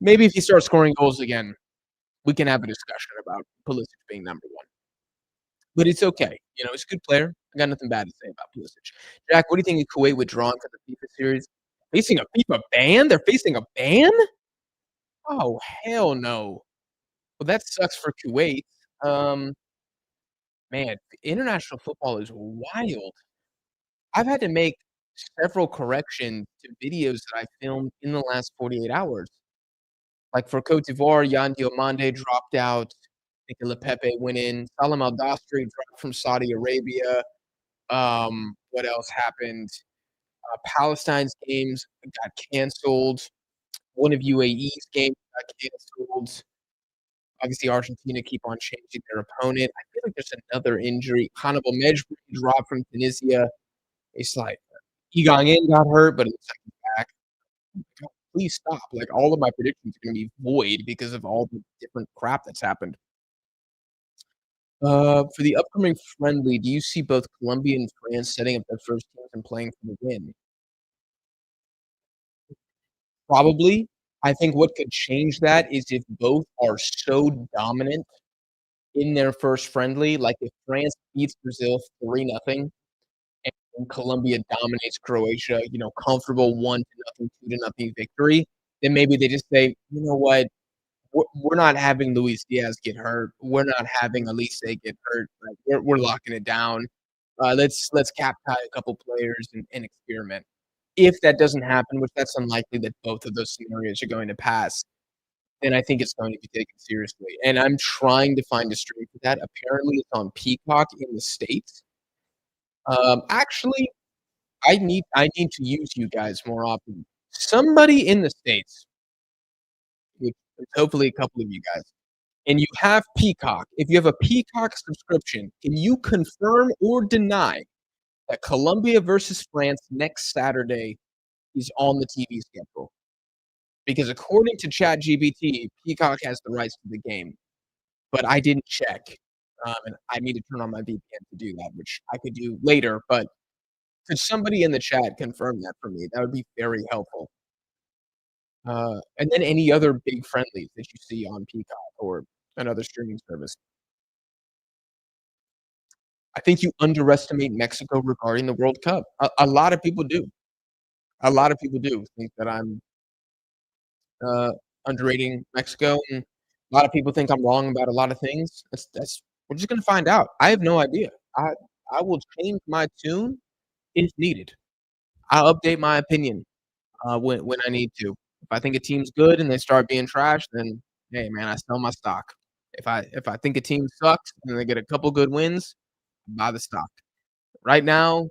Maybe if he starts scoring goals again, we can have a discussion about Pulisic being number one. But it's okay. You know, he's a good player. I got nothing bad to say about Pulisic. Jack, what do you think of Kuwait withdrawing from the FIFA series? Facing a FIFA ban? They're facing a ban? Oh, hell no. Well, that sucks for Kuwait. Um, Man, international football is wild. I've had to make several corrections to videos that I filmed in the last 48 hours. Like for Cote d'Ivoire, Yan Diomande dropped out. Nicola Pepe went in. Salam Al Dastri dropped from Saudi Arabia. What else happened? Palestine's games got canceled. One of UAE's games got canceled. Obviously, Argentina keep on changing their opponent. I feel like there's another injury. Hannibal Mejbri dropped from Tunisia. It's like Egon In got hurt, but it's like back. God, please stop. Like all of my predictions are gonna be void because of all the different crap that's happened. For the upcoming friendly, do you see both Colombia and France setting up their first teams and playing for the win? Probably. I think what could change that is if both are so dominant in their first friendly, like if France beats Brazil 3-0 and Colombia dominates Croatia, you know, comfortable 1-0, 2-0 victory, then maybe they just say, you know what, we're not having Luis Diaz get hurt. We're not having Elise get hurt. Like, we're locking it down. Let's cap tie a couple players and experiment. If that doesn't happen, which that's unlikely that both of those scenarios are going to pass, then I think it's going to be taken seriously. And I'm trying to find a stream for that. Apparently, it's on Peacock in the States. Actually, I need to use you guys more often. Somebody in the States, which is hopefully a couple of you guys, and you have Peacock, if you have a Peacock subscription, can you confirm or deny that Colombia versus France next Saturday is on the TV schedule? Because according to ChatGPT, Peacock has the rights to the game, but I didn't check, and I need to turn on my VPN to do that, which I could do later, but could somebody in the chat confirm that for me? That would be very helpful. And then any other big friendlies that you see on Peacock or another streaming service. I think you underestimate Mexico regarding the World Cup. A lot of people do. A lot of people do think that I'm underrating Mexico, and a lot of people think I'm wrong about a lot of things. That's we're just gonna find out. I have no idea. I will change my tune if needed. I'll update my opinion when I need to. If I think a team's good and they start being trash, then hey man, I sell my stock. If I think a team sucks and they get a couple good wins, I buy the stock. Right now,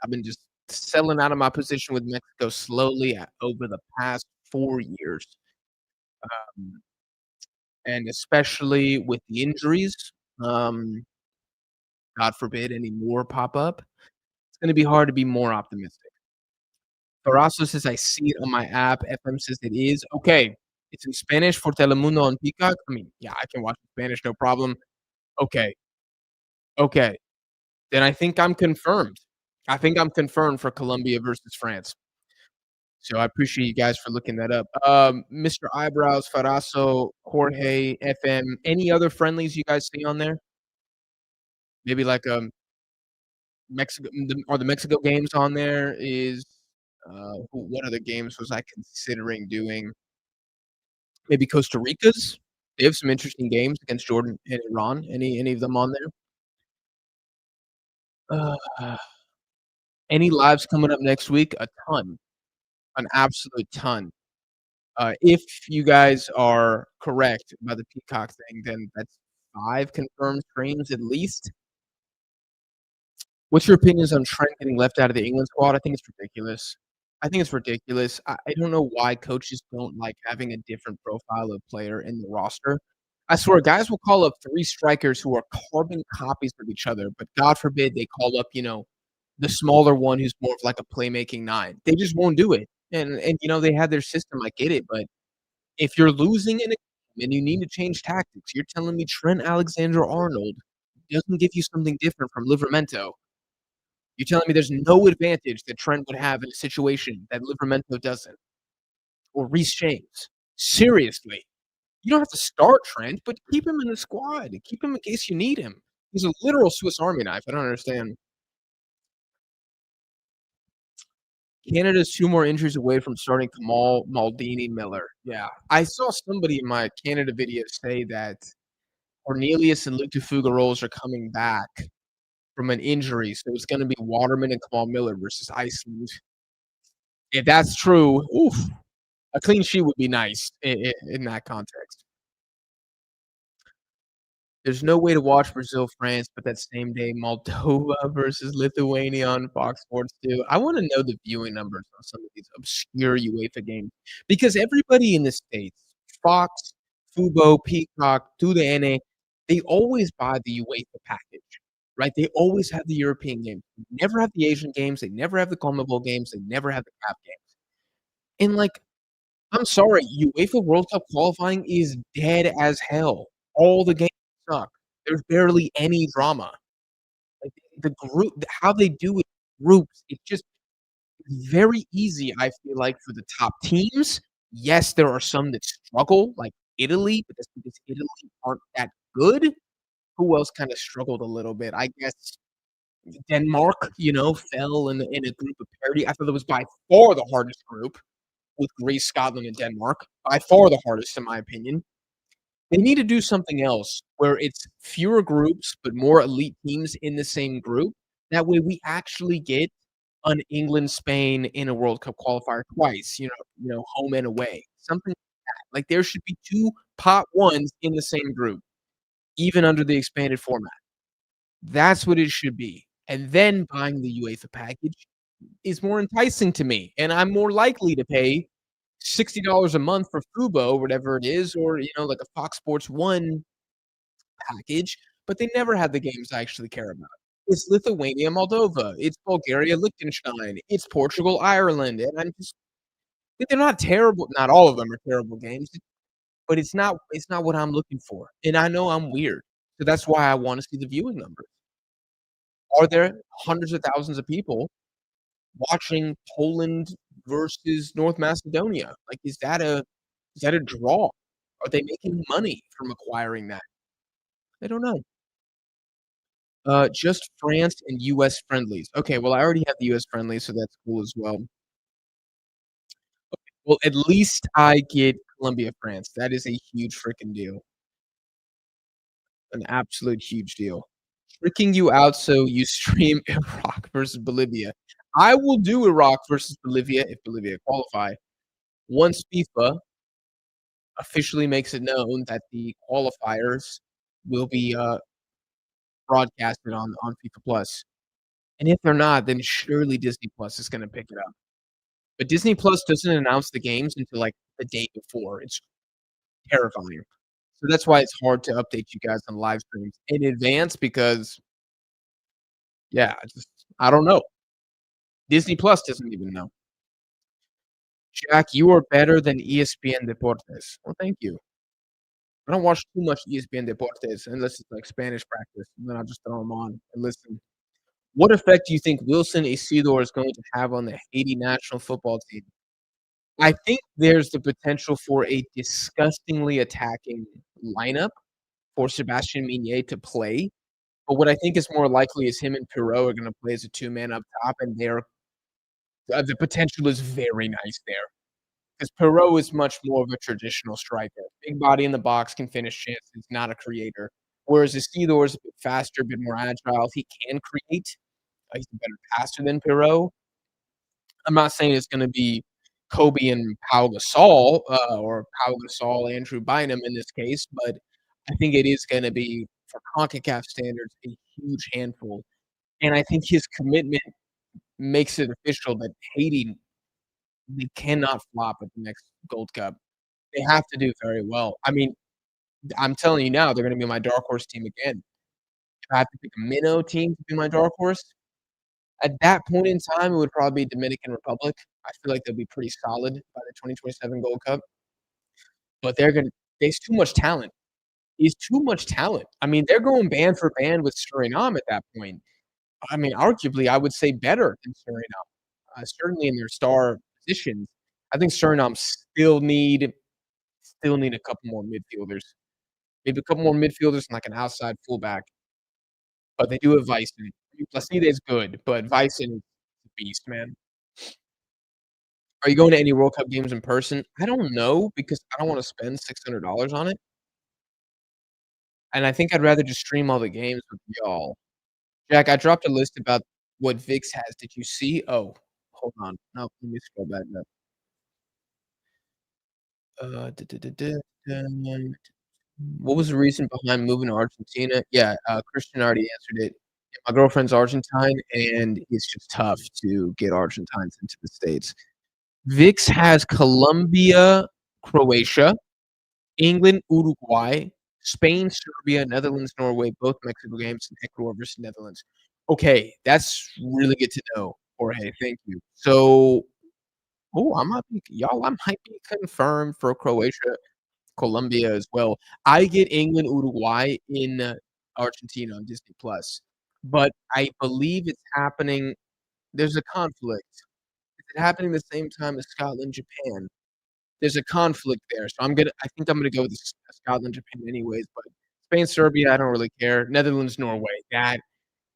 I've been just selling out of my position with Mexico slowly over the past 4 years. Um, and especially with the injuries, um, God forbid any more pop up, it's gonna be hard to be more optimistic. Barrasso says, "I see it on my app." FM says it is. Okay, it's in Spanish for Telemundo on Peacock? I mean, yeah, I can watch in Spanish, no problem. Okay, okay, then I think I'm confirmed. I think I'm confirmed for Colombia versus France. So I appreciate you guys for looking that up. Mr. Eyebrows, Faraso, Jorge, FM, any other friendlies you guys see on there? Maybe like Mexico. Are the Mexico games on there? What other games was I considering doing? Maybe Costa Rica's. They have some interesting games against Jordan and Iran. Any of them on there? Any lives coming up next week? A ton, an absolute ton. If you guys are correct about the Peacock thing, then that's 5 confirmed streams at least. What's your opinions on Trent getting left out of the England squad? I think it's ridiculous. I think it's ridiculous. I don't know why coaches don't like having a different profile of player in the roster. I swear, guys will call up 3 strikers who are carbon copies of each other, but God forbid they call up, the smaller one who's more of like a playmaking 9. They just won't do it. And they had their system. I get it, but if you're losing in a game and you need to change tactics, you're telling me Trent Alexander-Arnold doesn't give you something different from Livramento. You're telling me there's no advantage that Trent would have in a situation that Livramento doesn't, or Reece James. Seriously. You don't have to start Trent, but keep him in the squad. Keep him in case you need him. He's a literal Swiss Army knife. I don't understand. Canada's 2 more injuries away from starting Kamal Maldini Miller. Yeah. I saw somebody in my Canada video say that Cornelius and Luke Fugaroles are coming back from an injury, so it's gonna be Waterman and Kamal Miller versus Iceland. If that's true, oof, a clean sheet would be nice in that context. There's no way to watch Brazil, France, but that same day, Moldova versus Lithuania on Fox Sports 2. I wanna know the viewing numbers on some of these obscure UEFA games because everybody in the States, Fox, Fubo, Peacock, TUDN, they always buy the UEFA package, right? They always have the European games. They never have the Asian games. They never have the CONMEBOL games. They never have the CAF games. And, I'm sorry, UEFA World Cup qualifying is dead as hell. All the games suck. There's barely any drama. Like, the group how they do it groups, it's just very easy, I feel like, for the top teams. Yes, there are some that struggle, like Italy, but that's because Italy aren't that good. Who else kinda struggled a little bit? I guess Denmark, fell in a group of parity. I thought it was by far the hardest group with Greece, Scotland, and Denmark. By far the hardest, in my opinion. They need to do something else where it's fewer groups, but more elite teams in the same group. That way we actually get an England, Spain in a World Cup qualifier twice, home and away. Something like that. Like, there should be 2 pot 1s in the same group, even under the expanded format. That's what it should be. And then buying the UEFA package is more enticing to me, and I'm more likely to pay $60 a month for Fubo, whatever it is, or, like a Fox Sports 1 package, but they never have the games I actually care about. It's Lithuania, Moldova, it's Bulgaria, Liechtenstein, it's Portugal, Ireland, and they're not terrible. Not all of them are terrible games, but it's not what I'm looking for, and I know I'm weird, so that's why I wanna see the viewing numbers. Are there hundreds of thousands of people watching Poland versus North Macedonia? Like, is that a draw? Are they making money from acquiring that? I don't know. Just France and US friendlies. Okay, well, I already have the US friendlies, so that's cool as well. Well, at least I get Colombia, France. That is a huge freaking deal. An absolute huge deal. Tricking you out so you stream Iraq versus Bolivia. I will do Iraq versus Bolivia if Bolivia qualify once FIFA officially makes it known that the qualifiers will be broadcasted on FIFA Plus. And if they're not, then surely Disney Plus is going to pick it up. But Disney Plus doesn't announce the games until like the day before. It's terrifying. So that's why it's hard to update you guys on live streams in advance because, yeah, I don't know. Disney Plus doesn't even know. Jack, you are better than ESPN Deportes. Well, thank you. I don't watch too much ESPN Deportes unless it's like Spanish practice, and then I'll just throw them on and listen. What effect do you think Wilson Isidore is going to have on the Haiti national football team? I think there's the potential for a disgustingly attacking lineup for Sebastian Mignet to play, but what I think is more likely is him and Pirot are gonna play as a two-man up top, and the potential is very nice there. 'Cause Pirot is much more of a traditional striker. Big body in the box, can finish chances, not a creator. Whereas Isidore is a bit faster, a bit more agile. He can create. He's a better passer than Pirot. I'm not saying it's gonna be Kobe and Pau Gasol, or Pau Gasol, Andrew Bynum in this case, but I think it is gonna be, for CONCACAF standards, a huge handful. And I think his commitment makes it official that Haiti, they cannot flop at the next Gold Cup. They have to do very well. I mean, I'm telling you now, they're gonna be my dark horse team again. If I have to pick a minnow team to be my dark horse, at that point in time, it would probably be Dominican Republic. I feel like they'll be pretty solid by the 2027 Gold Cup, but there's too much talent. It's too much talent. I mean, they're going band for band with Suriname at that point. I mean, arguably, I would say better than Suriname, certainly in their star positions. I think Suriname still need a couple more midfielders. Maybe a couple more midfielders and, like, an outside fullback, but they do have Bison. Placide is good, but Bison is a beast, man. Are you going to any World Cup games in person? I don't know because I don't wanna spend $600 on it, and I think I'd rather just stream all the games with y'all. Jack, I dropped a list about what VIX has. Did you see? Oh, hold on. No, let me scroll back up. Da, da, da, da, dun. What was the reason behind moving to Argentina? Yeah, Christian already answered it. Yeah, my girlfriend's Argentine, and it's just tough to get Argentines into the States. VIX has Colombia, Croatia, England, Uruguay, Spain, Serbia, Netherlands, Norway, both Mexico games, and Ecuador versus Netherlands. Okay, that's really good to know, Jorge. Thank you. So, I might be confirmed for Croatia, Colombia as well. I get England, Uruguay in Argentina on Disney Plus, but I believe it's happening. There's a conflict. Is it happening the same time as Scotland, Japan? There's a conflict there, so I think I'm gonna go with Scotland, Japan anyways, but Spain, Serbia, I don't really care. Netherlands, Norway, that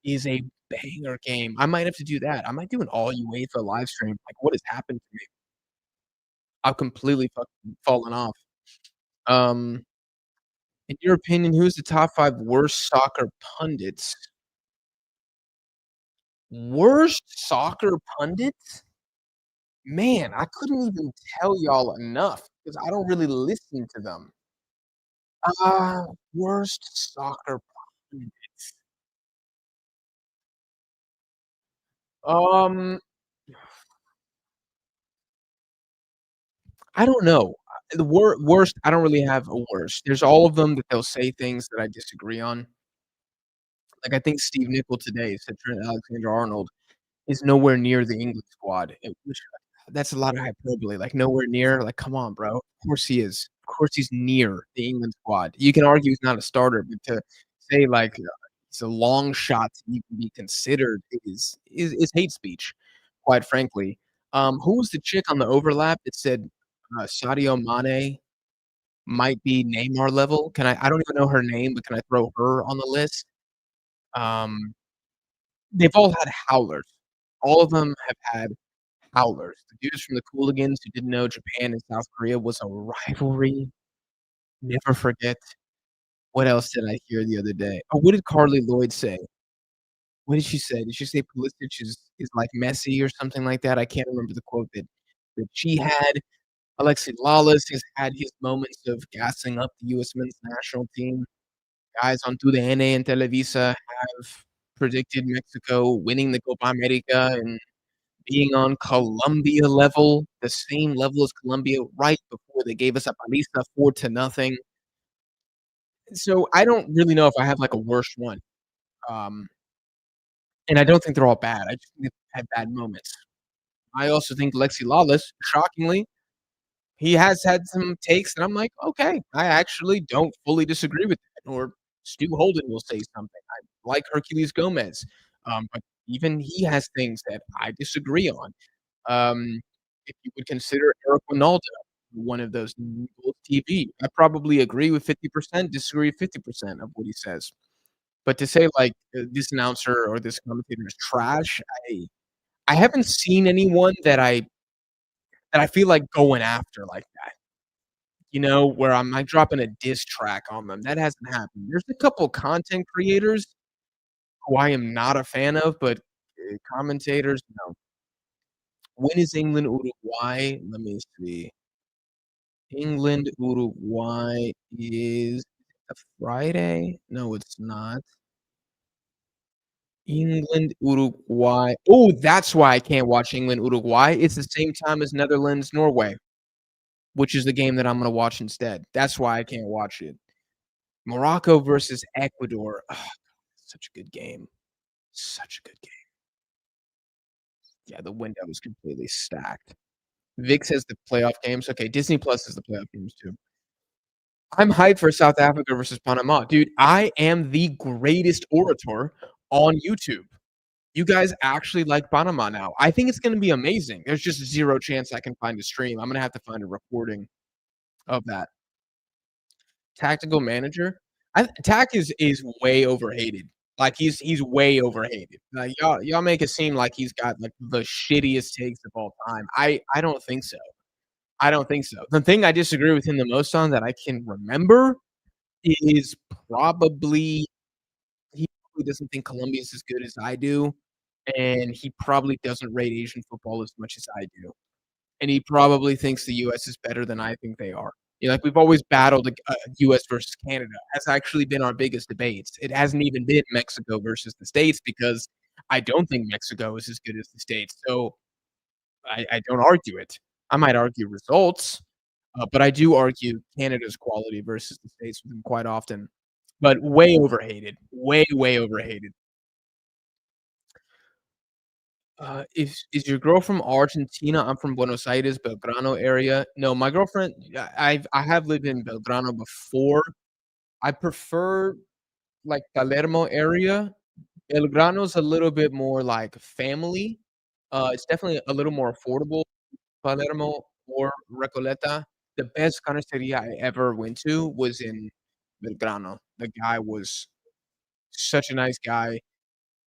is a banger game. I might have to do that. I might do an all UEFA live stream. Like, what has happened to me? I've completely fucking fallen off. Um, in your opinion, who's the top 5 worst soccer pundits? Worst soccer pundits? Man, I couldn't even tell y'all enough because I don't really listen to them. Worst soccer pundits. Um, I don't know. The worst, I don't really have a worst. There's all of them that they'll say things that I disagree on. Like, I think Steve Nicol today said Trent Alexander-Arnold is nowhere near the England squad, which that's a lot of hyperbole, like, nowhere near, like, come on, bro. Of course he is. Of course he's near the England squad. You can argue he's not a starter, but to say, like, it's a long shot to even be considered is hate speech, quite frankly. Who was the chick on the overlap that said, Sadio Mane might be Neymar level? I don't even know her name, but can I throw her on the list? Um, they've all had howlers. All of them have had howlers. The dudes from the Cooligans who didn't know Japan and South Korea was a rivalry. Never forget. What else did I hear the other day? Oh, what did Carly Lloyd say? What did she say? Did she say Pulisic is like Messi or something like that? I can't remember the quote that she had. Alexi Lalas has had his moments of gassing up the US men's national team. Guys on TUDN and Televisa have predicted Mexico winning the Copa America and being on Colombia level, the same level as Colombia right before they gave us a paliza 4 to nothing. So I don't really know if I have like a worst one. Um, and I don't think they're all bad. I just think they've had bad moments. I also think Lexi Lawless, shockingly, he has had some takes that I'm like, okay, I actually don't fully disagree with that. Or Stu Holden will say something. I like Hercules Gomez. But even he has things that I disagree on. If you would consider Eric Ronaldo one of those new TV, I probably agree with 50%, disagree with 50% of what he says. But to say, like, this announcer or this commentator is trash, I haven't seen anyone that I feel like going after like that, where I'm, like, dropping a diss track on them. That hasn't happened. There's a couple content creators who I am not a fan of, but, commentators, no. When is England, Uruguay? Let me see. England, Uruguay is a Friday? No, it's not. England, Uruguay. Oh, that's why I can't watch England, Uruguay. It's the same time as Netherlands, Norway, which is the game that I'm gonna watch instead. That's why I can't watch it. Morocco versus Ecuador. Ugh, such a good game. Such a good game. Yeah, the window is completely stacked. Vic says the playoff games. Okay, Disney Plus is the playoff games too. I'm hyped for South Africa versus Panama. Dude, I am the greatest orator on YouTube. You guys actually like Panama now. I think it's gonna be amazing. There's just zero chance I can find a stream. I'm gonna have to find a recording of that. Tactical manager? Tack is way overhated. Like, he's way overhated. Like, y'all make it seem like he's got, like, the shittiest takes of all time. I don't think so. I don't think so. The thing I disagree with him the most on that I can remember is probably he probably doesn't think Colombia is as good as I do, and he probably doesn't rate Asian football as much as I do. And he probably thinks the US is better than I think they are. Like, we've always battled, US versus Canada. Has actually been our biggest debates. It hasn't even been Mexico versus the States because I don't think Mexico is as good as the States. So I don't argue it. I might argue results, but I do argue Canada's quality versus the States with him quite often. But way overhated. Way, way overhated. Is your girl from Argentina? I'm from Buenos Aires, Belgrano area. No, my girlfriend, I have lived in Belgrano before. I prefer, like, Palermo area. Belgrano's a little bit more like family. It's definitely a little more affordable, Palermo or Recoleta. The best carniceria I ever went to was in Belgrano. The guy was such a nice guy.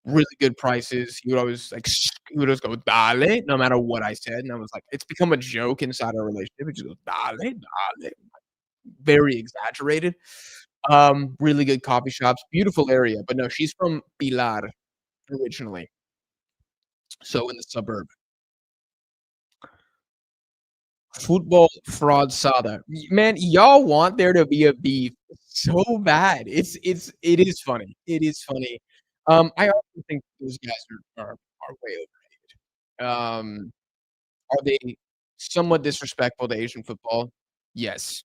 Really good prices. He would always, like, he would always go, "Dale," no matter what I said, and I was like, it's become a joke inside our relationship. He just goes, "Dale, dale." Very exaggerated. Really good coffee shops, beautiful area, but no, she's from Pilar originally, so in the suburb. Football fraud sada. Man, y'all want there to be a beef so bad. It is funny. It is funny. I also think those guys are way overrated. Are they somewhat disrespectful to Asian football? Yes,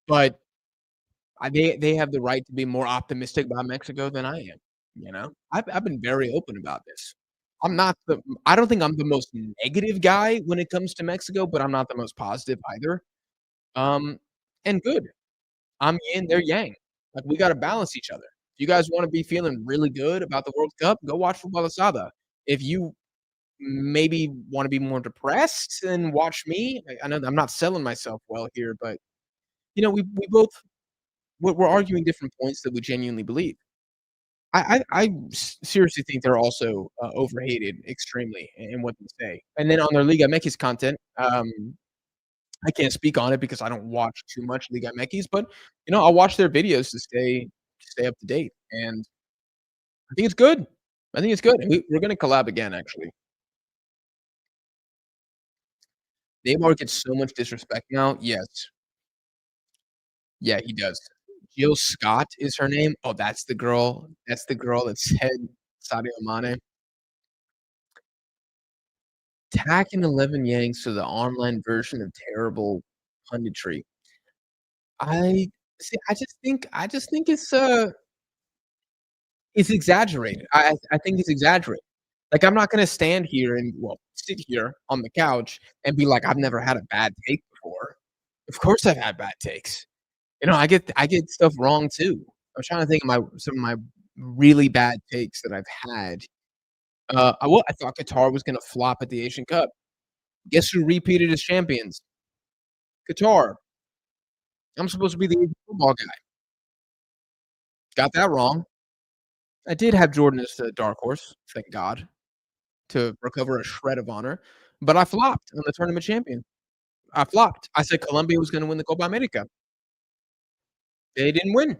but they have the right to be more optimistic about Mexico than I am. I've been very open about this. I don't think I'm the most negative guy when it comes to Mexico, but I'm not the most positive either. Um, and good. I'm yin, they're yang. Like, we gotta balance each other. If you guys wanna be feeling really good about the World Cup, go watch Football Asada. If you maybe wanna be more depressed, then watch me. I know I'm not selling myself well here, but, we both we're arguing different points that we genuinely believe. I seriously think they're also, overhated extremely in what they say. And then on their Liga MX content, I can't speak on it because I don't watch too much Liga MX, but, I'll watch their videos to stay up to date, and I think it's good. I think it's good, and we're gonna collab again, actually. Neymar gets so much disrespect now. Yes. Yeah, he does. Jill Scott is her name. Oh, that's the girl that said Sadio Mane. Tack and 11 Yanks to the online version of terrible punditry. I see, I just think it's exaggerated. I think it's exaggerated. Like, I'm not gonna stand here and, well, sit here on the couch and be like, "I've never had a bad take before." Of course I've had bad takes. I get stuff wrong too. I'm trying to think of my some of my really bad takes that I've had. I thought Qatar was gonna flop at the Asian Cup. Guess who repeated as champions? Qatar. I'm supposed to be the Asian football guy. Got that wrong. I did have Jordan as the dark horse, thank God, to recover a shred of honor, but I flopped on the tournament champion. I flopped. I said Colombia was gonna win the Copa America. They didn't win.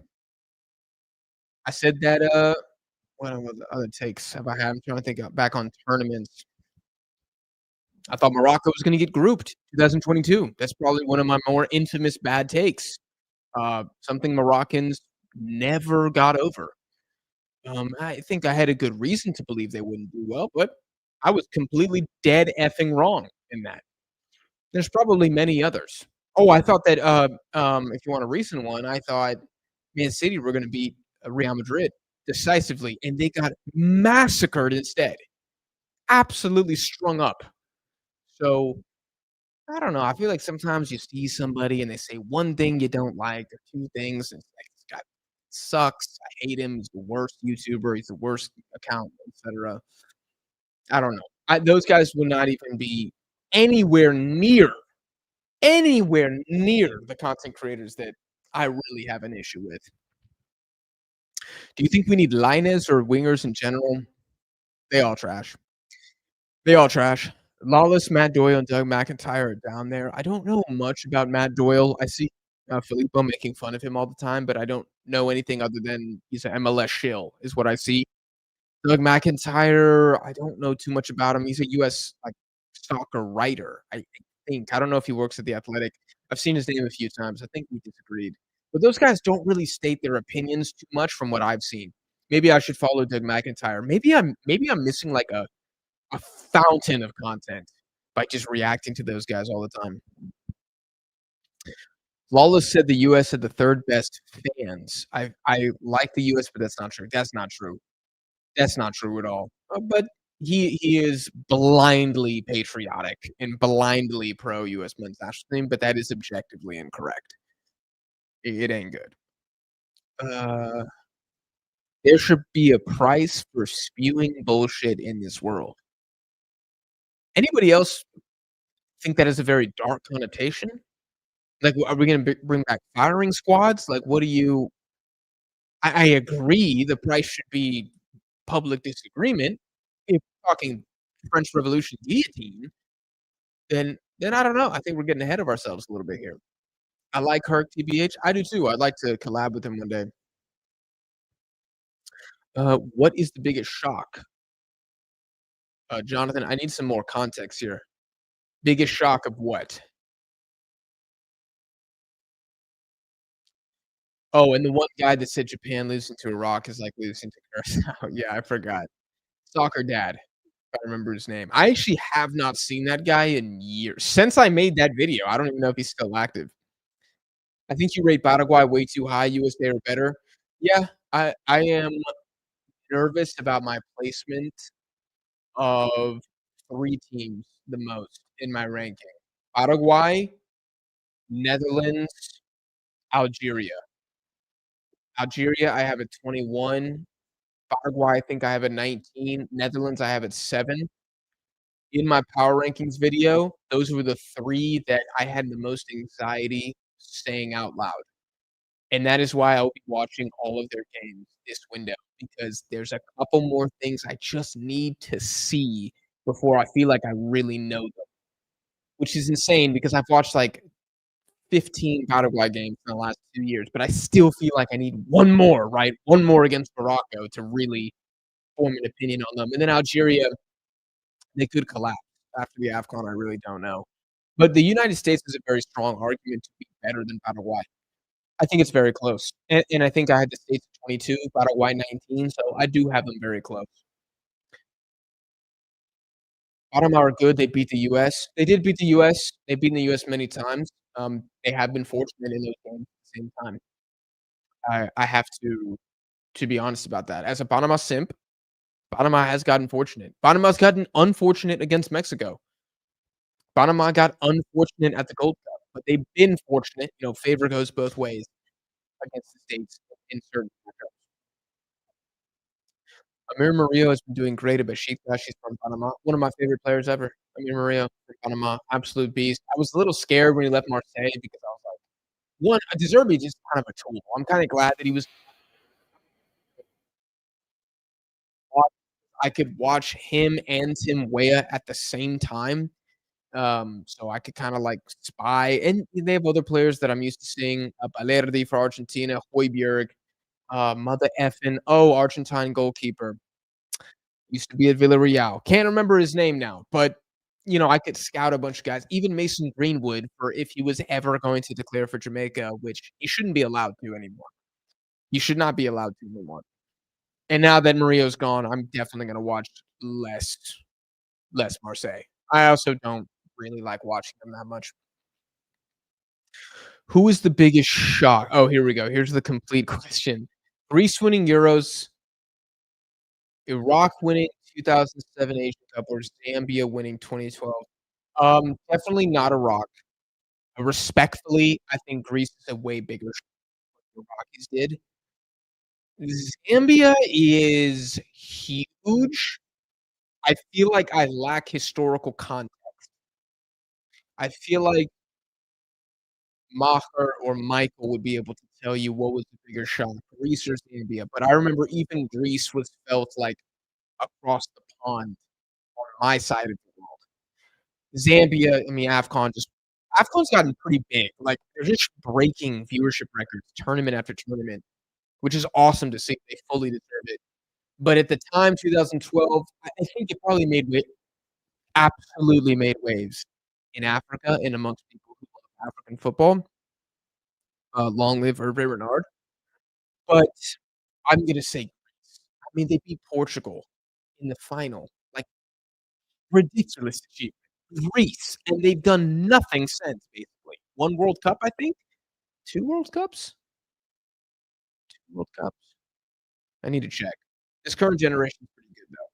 I said that, what are the other takes have I had? I'm trying to think back on tournaments. I thought Morocco was gonna get grouped 2022. That's probably one of my more infamous bad takes. Something Moroccans never got over. I think I had a good reason to believe they wouldn't do well, but I was completely dead effing wrong in that. There's probably many others. Oh, I thought that, if you want a recent one, I thought Man City were gonna beat, Real Madrid decisively, and they got massacred instead. Absolutely strung up. So, I don't know, I feel like sometimes you see somebody and they say one thing you don't like or 2 things, and it's like, "This guy sucks. I hate him. He's the worst YouTuber. He's the worst account," etcetera. I don't know. Those guys will not even be anywhere near the content creators that I really have an issue with. Do you think we need liners or wingers in general? They all trash. They all trash. Lawless, Matt Doyle, and Doug McIntyre are down there. I don't know much about Matt Doyle. I see, Filippo making fun of him all the time, but I don't know anything other than he's an MLS shill is what I see. Doug McIntyre, I don't know too much about him. He's a US, like, soccer writer, I think. I don't know if he works at The Athletic. I've seen his name a few times. I think we disagreed. But those guys don't really state their opinions too much from what I've seen. Maybe I should follow Doug McIntyre. Maybe I'm missing, like, a fountain of content by just reacting to those guys all the time. Lawless said the US had the 3rd best fans. I like the US, but that's not true. That's not true. That's not true at all. But he is blindly patriotic and blindly pro US men's national team, but that is objectively incorrect. It ain't good. Uh, there should be a price for spewing bullshit in this world. Anybody else think that has a very dark connotation? Like, are we gonna bring back firing squads? Like, what do you I agree the price should be public disagreement. If we're talking French Revolution guillotine, then I don't know. I think we're getting ahead of ourselves a little bit here. I like Herc, TBH. I do too. I'd like to collab with him one day. What is the biggest shock? Jonathan, I need some more context here. Biggest shock of what? Oh, and the one guy that said Japan losing to Iraq is like losing to Curacao. Yeah, I forgot. Soccer Dad, if I remember his name. I actually have not seen that guy in years. Since I made that video, I don't even know if he's still active. I think you rate Paraguay way too high, USA are better. Yeah, I am nervous about my placement of 3 teams the most in my ranking. Paraguay, Netherlands, Algeria. Algeria, I have at 21. Paraguay, I think I have at 19. Netherlands, I have at 7. In my power rankings video, those were the 3 that I had the most anxiety saying out loud. And that is why I'll be watching all of their games this window, because there's a couple more things I just need to see before I feel like I really know them, which is insane because I've watched, like, 15 Paraguay games in the last 2 years, but I still feel like I need one more, right? One more against Morocco to really form an opinion on them. And then Algeria, they could collapse after the AFCON, I really don't know. But the United States is a very strong argument to be better than Paraguay. I think it's very close, and I think I had the States at 22, Paraguay 19, so I do have them very close. Panama are good, they beat the US. They did beat the US, they've beaten the US many times. They have been fortunate in those games at the same time. I have to be honest about that. As a Panama simp, Panama has gotten fortunate. Panama's gotten unfortunate against Mexico. Panama got unfortunate at the Gold Cup, but they've been fortunate, favor goes both ways against the States in certain matchups. Amir Murillo has been doing great at Besiktas. She's from Panama. One of my favorite players ever. Amir Murillo from Panama, absolute beast. I was a little scared when he left Marseille because I was like, one, De Zerbi is just kind of a tool. I'm kind of glad that he was. I could watch him and Tim Weah at the same time. So I could kind of like spy. And they have other players that I'm used to seeing. Balerdi for Argentina, Hoiberg, Mother effin' Argentine goalkeeper. Used to be at Villarreal. Can't remember his name now, but I could scout a bunch of guys. Even Mason Greenwood for if he was ever going to declare for Jamaica, which he shouldn't be allowed to anymore. He should not be allowed to anymore. And now that Murillo's gone, I'm definitely gonna watch less Marseille. I also don't really like watching them that much. Who is the biggest shock? Oh, here we go. Here's the complete question. Greece winning Euros, Iraq winning 2007 Asian Cup, or Zambia winning 2012? Definitely not Iraq. Respectfully, I think Greece is a way bigger shock than the Iraqis did. Zambia is huge. I feel like I lack historical context. I feel like Maher or Michael would be able to tell you what was the bigger shock, Greece or Zambia. But I remember even Greece was felt like across the pond on my side of the world. Zambia, I mean, AFCON's gotten pretty big. Like they're just breaking viewership records, tournament after tournament, which is awesome to see. They fully deserve it. But at the time, 2012, I think it probably absolutely made waves in Africa and amongst people who love African football. Long live Hervé Renard. But I'm gonna say Greece. I mean, they beat Portugal in the final. Like, ridiculous achievement. Greece, and they've done nothing since, basically. 1 World Cup, I think? 2 World Cups? 2 World Cups. I need to check. This current generation is pretty good, though.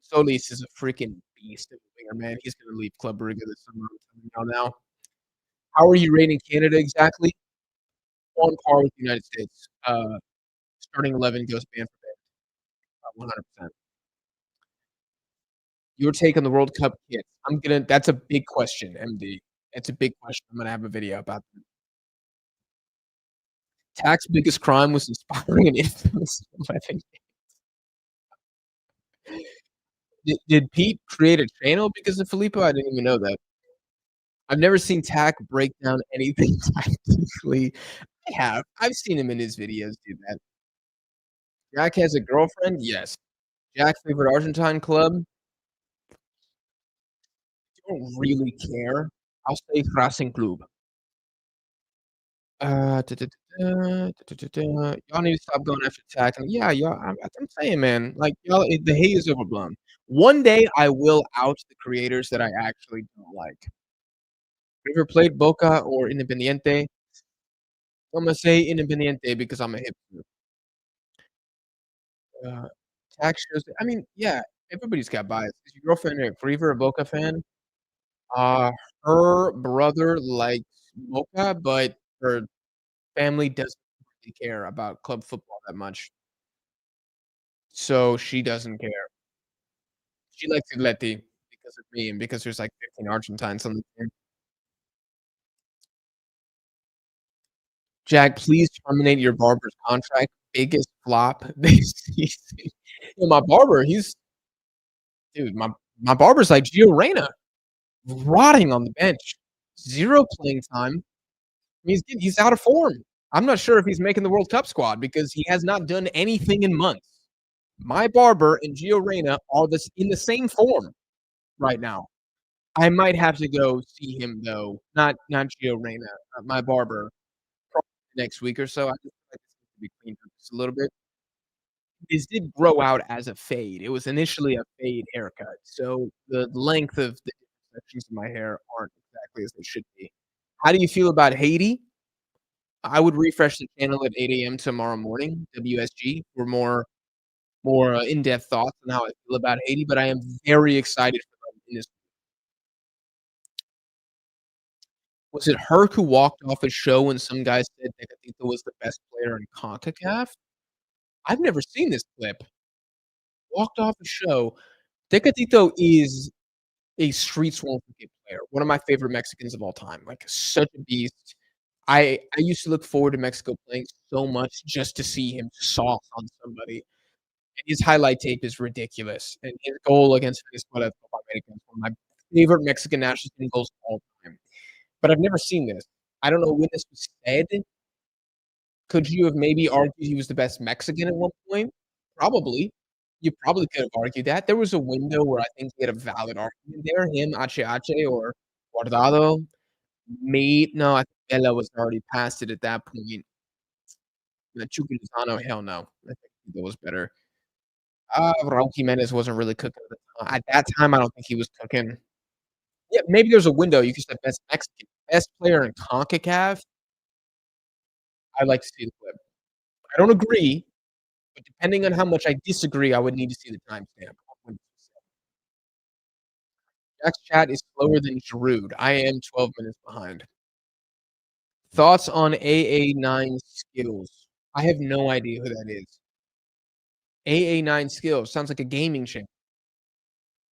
Solis is a freaking beast of a winger, man. He's gonna leave Club Brugge this summer. I'm telling y'all now. How are you rating Canada exactly? On par with the United States. Starting 11 goes band for band, 100%. Your take on the World Cup kits. That's a big question, MD. It's a big question. I'm gonna have a video about that. Tak's biggest crime was inspiring an infamous 11. Did Pete create a channel because of Filippo? I didn't even know that. I've never seen Tak break down anything tactically. I have. I've seen him in his videos do that. Jack has a girlfriend? Yes. Jack's favorite Argentine club? Don't really care. I'll say Racing Club. Da, da, da, da, da, da, da. Y'all need to stop going after Tak. Yeah, y'all. I'm saying, man, like y'all, the hate is overblown. One day I will out the creators that I actually don't like. Ever played Boca or Independiente? I'm gonna say Independiente because I'm a hipster. Tak shows. I mean, yeah, everybody's got bias. Is your girlfriend a River or Boca fan? Uh, her brother likes Boca, but her family doesn't really care about club football that much. So she doesn't care. She likes Atleti because of me and because there's like 15 Argentines on the team. Jack, please terminate your barber's contract. Biggest flop this season. My barber, my barber's like Gio Reyna, rotting on the bench, 0 playing time. He's out of form. I'm not sure if he's making the World Cup squad because he has not done anything in months. My barber and Gio Reyna are in the same form right now. I might have to go see him though. Not Gio Reyna, my barber, probably next week or so. I just feel like this needs to be cleaned up just a little bit. This did grow out as a fade. It was initially a fade haircut, so the length of the sections of my hair aren't exactly as they should be. How do you feel about Haiti? I would refresh the channel at 8 AM tomorrow morning, WSG, for more in-depth thoughts on how I feel about Haiti, but I am very excited for them in this. Was it Herc who walked off his show when some guy said Tecatito was the best player in CONCACAF? I've never seen this clip. walked off the show. Tecatito is a street sworn player, one of my favorite Mexicans of all time, like, such a beast. I used to look forward to Mexico playing so much just to see him sauce on somebody, and his highlight tape is ridiculous, and his goal against Venezuela at Copa America is one of my favorite Mexican national team goals of all time, but I've never seen this. I don't know when this was said. Could you have maybe argued he was the best Mexican at one point? Probably. You probably could have argued that. There was a window where I think he had a valid argument there, him, Ache or Guardado. No, I think Vela was already past it at that point. Chucky Lozano, hell no. I think that was better. Raul Jimenez wasn't really cooking at the time. At that time, I don't think he was cooking. Yeah, maybe there's a window. You could say best Mexican, best player in CONCACAF. I'd like to see the clip. I don't agree, but depending on how much I disagree, I would need to see the timestamp. Jack's chat is slower than Giroud. I am 12 minutes behind. Thoughts on AA9 skills? I have no idea who that is. AA9 skills sounds like a gaming channel.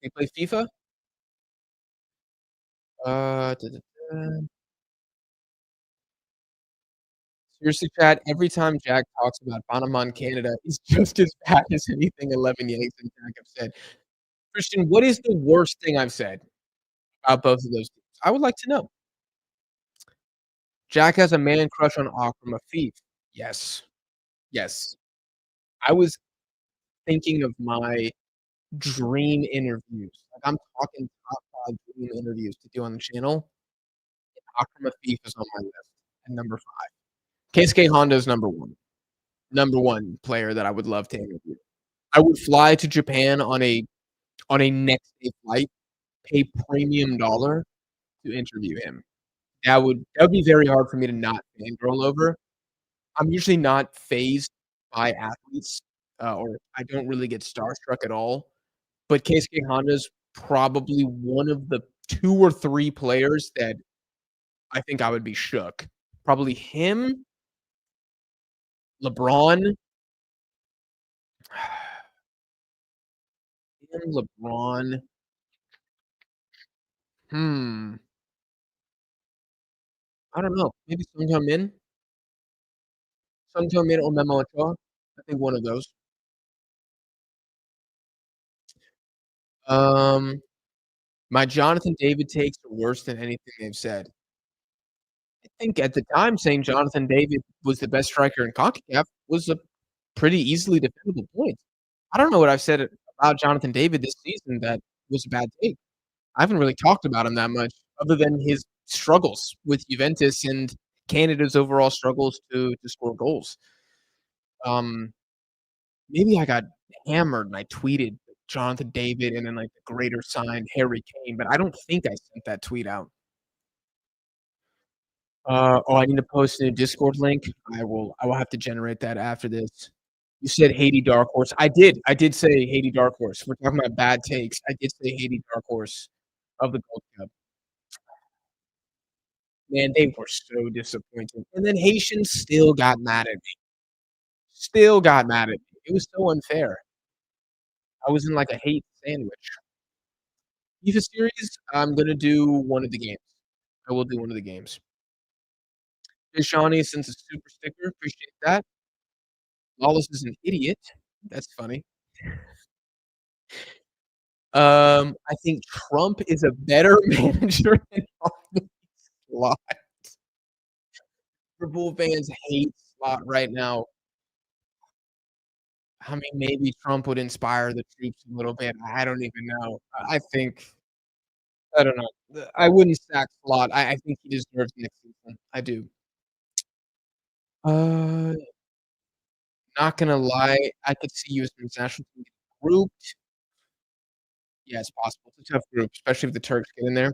They play FIFA? Da, da, da. Seriously, chat, every time Jack talks about Panama and Canada, it's just as bad as anything 11 Yanks and Jack have said. Christian, what is the worst thing I've said about both of those teams? I would like to know. Jack has a man crush on Akram Afif. Yes. Yes. I was thinking of my dream interviews. Like, I'm talking top 5 dream interviews to do on the channel. Akram Afif is on my list at number 5. Keisuke Honda is number 1. Number 1 player that I would love to interview. I would fly to Japan on a next day flight, pay premium dollar to interview him. That would be very hard for me to not fangirl over. I'm usually not fazed by athletes, or I don't really get starstruck at all. But Keisuke Honda's probably one of the 2 or 3 players that I think I would be shook. Probably him, LeBron. LeBron. Hmm. I don't know. Maybe Son Heung-min? Son Heung-min or Memo Ochoa? I think one of those. Um, my Jonathan David takes are worse than anything they've said. I think at the time saying Jonathan David was the best striker in CONCACAF was a pretty easily defendable point. I don't know what I've said about Jonathan David this season that was a bad take. I haven't really talked about him that much other than his struggles with Juventus and Canada's overall struggles to score goals. Maybe I got hammered and I tweeted Jonathan David and then, like, the greater sign Harry Kane, but I don't think I sent that tweet out. I need to post a Discord link. I will have to generate that after this. You said Haiti Dark Horse. I did say Haiti Dark Horse. We're talking about bad takes. I did say Haiti Dark Horse of the Gold Cup. Man, they were so disappointing. And then Haitians still got mad at me. Still got mad at me. It was so unfair. I was in like a hate sandwich. FIFA series, I'm gonna do one of the games. I will do one of the games. Hey, Shawnee sends a super sticker. Appreciate that. Lawless is an idiot. That's funny. I think Trump is a better manager than Arne Slot. Liverpool fans hate Slot right now. I mean, maybe Trump would inspire the troops a little bit. I don't even know. I think I don't know. I wouldn't sack Slot. I think he deserves next season. I do. Uh, not gonna lie, I could see you as an international team grouped. Yeah, it's possible. It's a tough group, especially if the Turks get in there.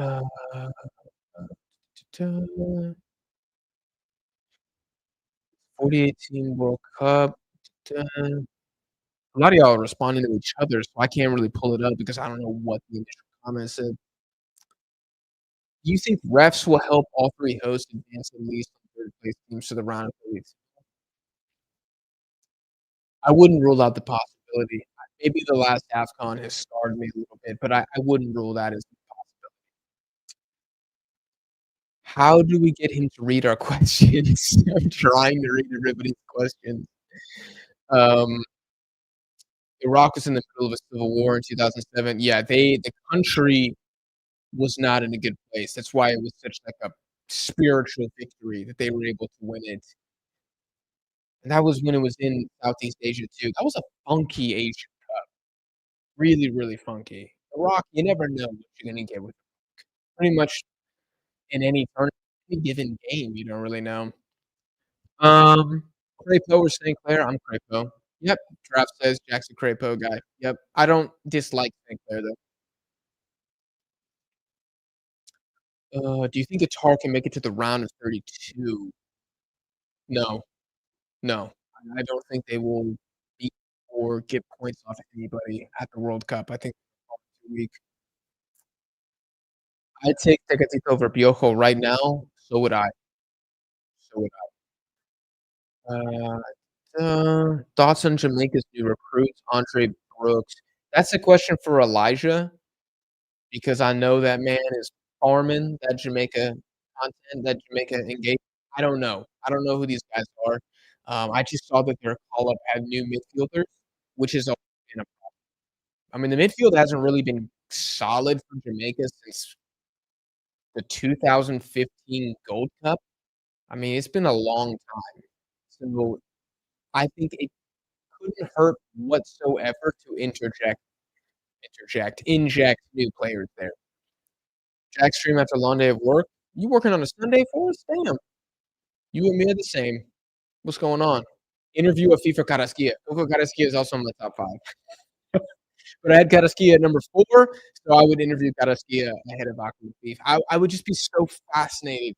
Uh, 48 team World Cup. A lot of y'all are responding to each other, so I can't really pull it up because I don't know what the initial comment said. Do you think refs will help all 3 hosts advance at least from 3rd place teams to the round of 32? I wouldn't rule out the possibility. Maybe the last AFCON has scarred me a little bit, but I wouldn't rule that as a possibility. How do we get him to read our questions? I'm trying to read everybody's questions. Um, Iraq was in the middle of a civil war in 2007. Yeah, the country was not in a good place. That's why it was such like a spiritual victory that they were able to win it. And that was when it was in Southeast Asia too. That was a funky Asia Cup. Really, really funky. Iraq, you never know what you're gonna get with pretty much in any tournament, any given game, you don't really know. Crapo or St. Clair? I'm Crapo. Yep. Draft says Jackson Crapo guy. Yep. I don't dislike St. Clair though. Do you think Qatar can make it to the round of 32? No, no. I don't think they will beat or get points off anybody at the World Cup. I think they're too weak. I'd take Tecatito over Piojo right now. So would I. So would I. Thoughts on Jamaica's new recruits, Andre Brooks? That's a question for Elijah because I know that man is farming that Jamaica content, that Jamaica engagement. I don't know. I don't know who these guys are. I just saw that their call up had new midfielders, which is always been a I mean, the midfield hasn't really been solid for Jamaica since the 2015 Gold Cup. I mean, it's been a long time. So I think it couldn't hurt whatsoever to inject new players there. Jack stream after a long day of work. You working on a Sunday for us? Damn. You and me are the same. What's going on? Interview of FIFA Carrasquilla. FIFA Carrasquilla is also in my top 5. But I had Carrasquilla at number 4, so I would interview Carrasquilla ahead of Akram Beef. I would just be so fascinated.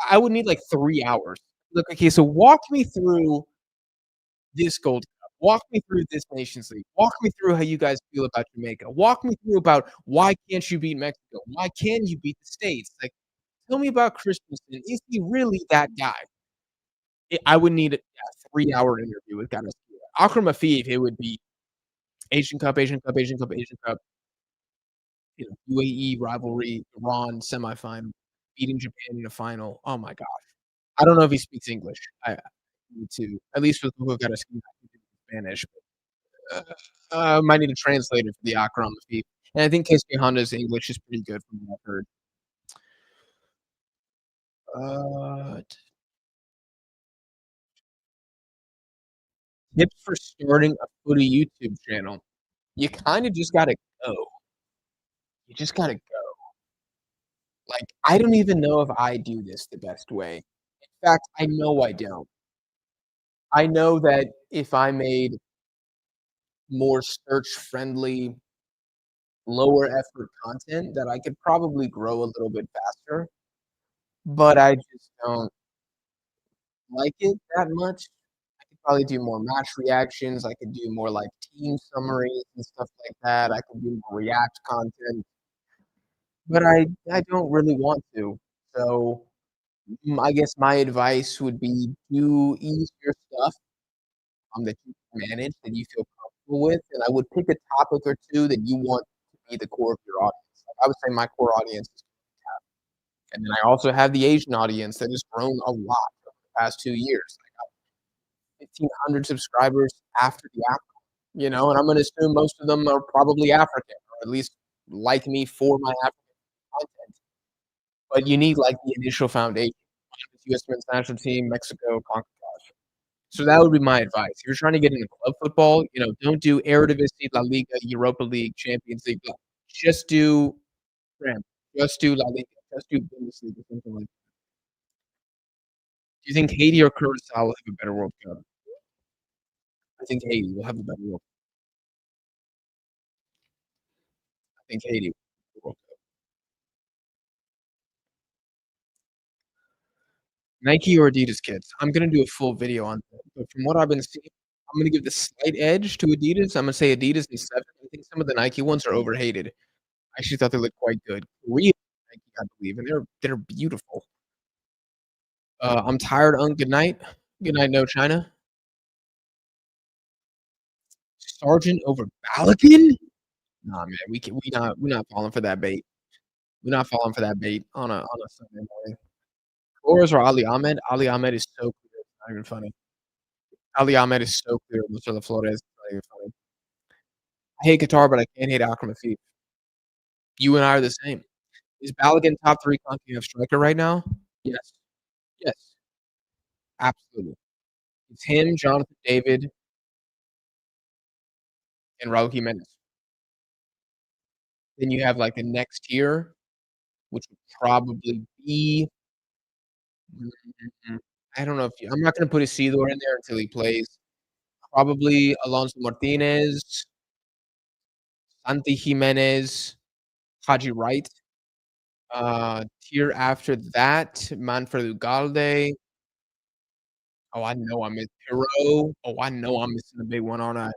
I would need like 3 hours. Look, okay, so walk me through this Gold Cup. Walk me through this Nations League. Walk me through how you guys feel about Jamaica. Walk me through about why can't you beat Mexico? Why can you beat the States? Like, tell me about Christensen. Is he really that guy? I would need a 3-hour interview with Carrasquilla. Akram Afif, it would be Asian Cup, Asian Cup, Asian Cup, Asian Cup. You know, UAE rivalry, Iran semifinal, beating Japan in a final. Oh my gosh. I don't know if he speaks English. I need to, at least with Hugo Carrasquilla, I can do Spanish. Might need a translator for the Akram Afif. And I think Keisuke Honda's English is pretty good from what I've heard. Tips for starting a footy YouTube channel. You kind of just gotta go. You just gotta go. Like, I don't even know if I do this the best way. In fact, I know I don't. I know that if I made more search friendly, lower effort content, that I could probably grow a little bit faster, but I just don't like it that much. I could probably do more match reactions. I could do more like team summaries and stuff like that. I could do more react content, but I don't really want to. So I guess my advice would be do easier stuff that you can manage, that you feel comfortable with, and I would pick a topic or 2 that you want to be the core of your audience. Like, I would say my core audience is and then I also have the Asian audience that has grown a lot over the past 2 years. I got 1,500 subscribers after the app, you know, and I'm gonna assume most of them are probably African, or at least like me for my African content. But you need, like, the initial foundation. US men's national team, Mexico, CONCACAF. So that would be my advice. If you're trying to get into club football, you know, don't do Eredivisie, La Liga, Europa League, Champions League. Just do Prem. Just do La Liga. Just do Bundesliga, something like that. Do you think Haiti or Curacao will have a better World Cup? I think Haiti will have a better World Cup. I think Haiti will have a World Cup. Nike or Adidas kids? I'm gonna do a full video on that, but from what I've been seeing, I'm gonna give the slight edge to Adidas. I'm gonna say Adidas is 7. I think some of the Nike ones are overhated. I actually thought they looked quite good. Korea Nike, I believe, and they're beautiful. I'm tired on good night. Good night, no China. Sargent over Balogun? Nah, man, we not falling for that bait. We're not falling for that bait on a Sunday morning. Flores or Ali Ahmed? Ali Ahmed is so clear, it's not even funny. Ali Ahmed is so clear with the Flores, it's not even funny. I hate Qatar, but I can't hate Akram Afif. You and I are the same. Is Balogun top 3 CONCACAF striker right now? Yes. Yes, absolutely. It's him, Jonathan David, and Raul Jimenez. Then you have, like, the next tier, which would probably be mm, I don't know if you I'm not gonna put Isidore in there until he plays. Probably Alonso Martinez, Santi Jimenez, Haji Wright. Tier after that, Manfred Ugalde. Oh, I know I missed Pirro. Oh, I know I'm missing a big one, aren't I?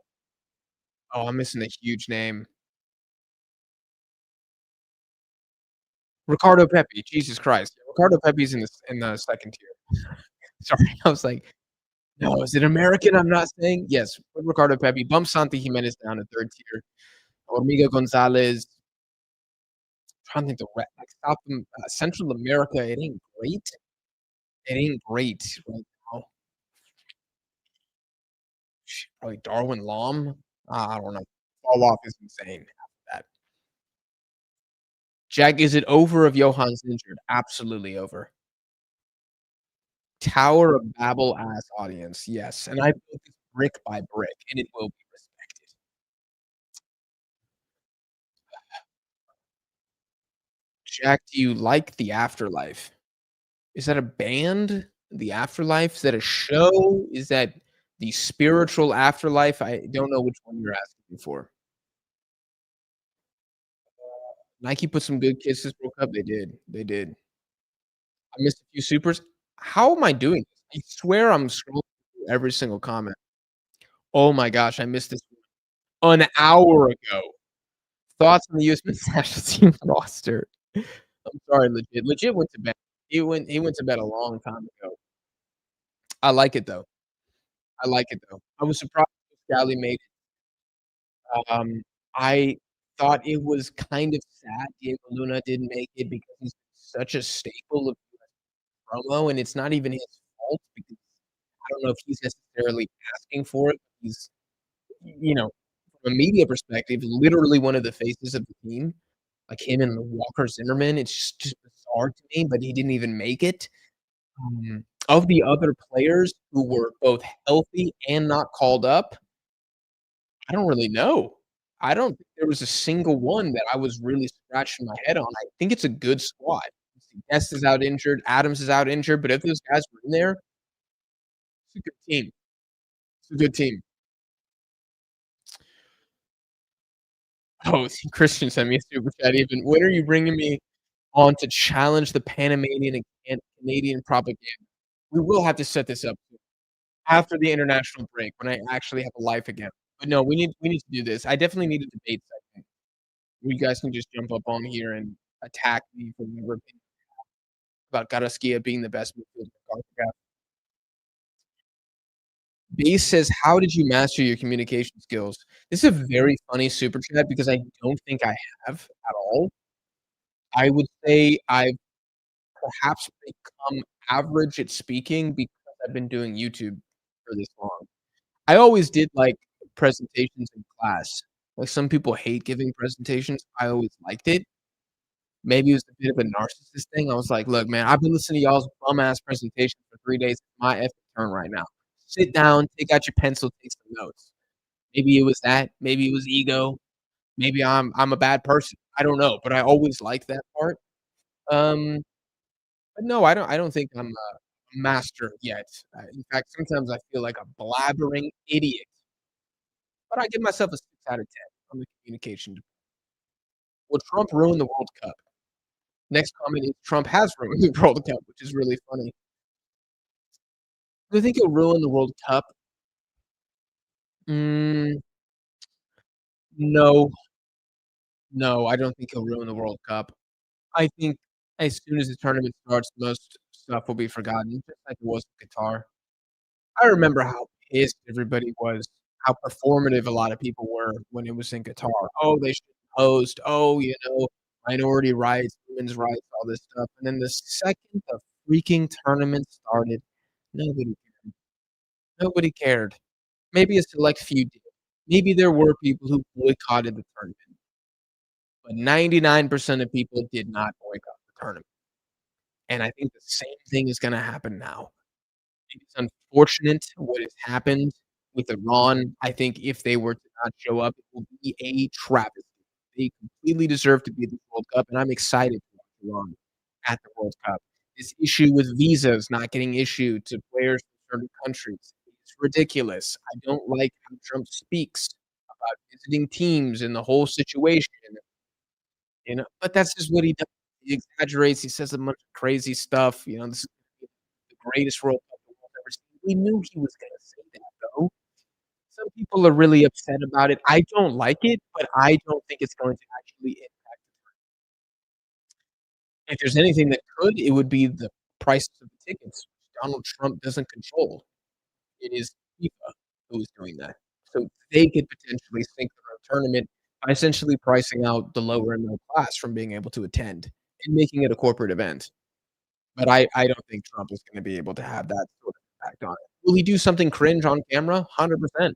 Oh, I'm missing a huge name. Ricardo Pepi, Jesus Christ. Ricardo Pepi's in the 2nd tier. Sorry, I was like, "No, is it American I'm not saying?" Yes, put Ricardo Pepi, bump Santi Jimenez down to 3rd tier. Hormiga Gonzalez. Trying to think the like Central America, it ain't great. It ain't great right now. Probably Darwin Lom. I don't know. Fall off is insane after that. Jack, is it over if Johan's injured? Absolutely over. Tower of Babel ass audience, yes, and I built this brick by brick, and it will be respected. Jack, do you like The Afterlife? Is that a band? The Afterlife? Is that a show? Is that the spiritual afterlife? I don't know which one you're asking me for. Nike put some good Kisses broke up. They did. They did. I missed a few supers. How am I doing this? I swear I'm scrolling through every single comment. Oh my gosh, I missed this one an hour ago. Thoughts on the US men's national team roster? I'm sorry, legit. Legit went to bed. He went to bed a long time ago. I like it though. I like it though. I was surprised Scally made it. I thought it was kind of sad Diego Luna didn't make it because he's such a staple of promo, and it's not even his fault because I don't know if he's necessarily asking for it. He's, you know, from a media perspective, literally one of the faces of the team, like him and Walker Zimmerman. It's just bizarre to me, but he didn't even make it. Of the other players who were both healthy and not called up, I don't really know. I don't think there was a single one that I was really scratching my head on. I think it's a good squad. Guest is out injured, Adams is out injured, but if those guys were in there, it's a good team. It's a good team. Oh, Christian sent me a super chat even. When are you bringing me on to challenge the Panamanian and Canadian propaganda? We will have to set this up after the international break when I actually have a life again. But no, we need to do this. I definitely need a debate segment. You guys can just jump up on here and attack me for your opinion about Garaskia being the best midfielder. Base says, "How did you master your communication skills?" This is a very funny super chat because I don't think I have at all. I would say I've perhaps become average at speaking because I've been doing YouTube for this long. I always did like presentations in class. Like some people hate giving presentations. I always liked it. Maybe it was a bit of a narcissist thing. I was like, look, man, I've been listening to y'all's bum ass presentations for 3 days. It's my effing turn right now. Sit down, take out your pencil, take some notes. Maybe it was that. Maybe it was ego. Maybe I'm a bad person. I don't know, but I always liked that part. Um, but no, I don't think I'm a master yet. In fact, sometimes I feel like a blabbering idiot. But I give myself a 6 out of 10 on the communication. Will Trump ruin the World Cup? Next comment is Trump has ruined the World Cup, which is really funny. Do you think he'll ruin the World Cup? Mm, no, no, I don't think he'll ruin the World Cup. I think as soon as the tournament starts, most stuff will be forgotten, just like it was with Qatar. I remember how pissed everybody was how performative a lot of people were when it was in Qatar. Oh, they should host. Oh, minority rights, women's rights, all this stuff. And then the second the freaking tournament started, nobody cared. Nobody cared. Maybe a select few did. Maybe there were people who boycotted the tournament, but 99% of people did not boycott the tournament. And I think the same thing is gonna happen now. It's unfortunate what has happened with Iran. I think if they were to not show up, it will be a travesty. They completely deserve to be at the World Cup, and I'm excited to watch Iran at the World Cup. This issue with visas not getting issued to players from certain countries is ridiculous. I don't like how Trump speaks about visiting teams and the whole situation, but that's just what he does. He exaggerates, he says a bunch of crazy stuff, this is the greatest World Cup the world's ever seen. We knew he was gonna say that, though. Some people are really upset about it. I don't like it, but I don't think it's going to actually impact. If there's anything that could, it would be the prices of the tickets, which Donald Trump doesn't control. It is FIFA who is doing that. So they could potentially sink their own tournament by essentially pricing out the lower and middle class from being able to attend and making it a corporate event. But I don't think Trump is gonna be able to have that sort of impact on it. Will he do something cringe on camera? 100%.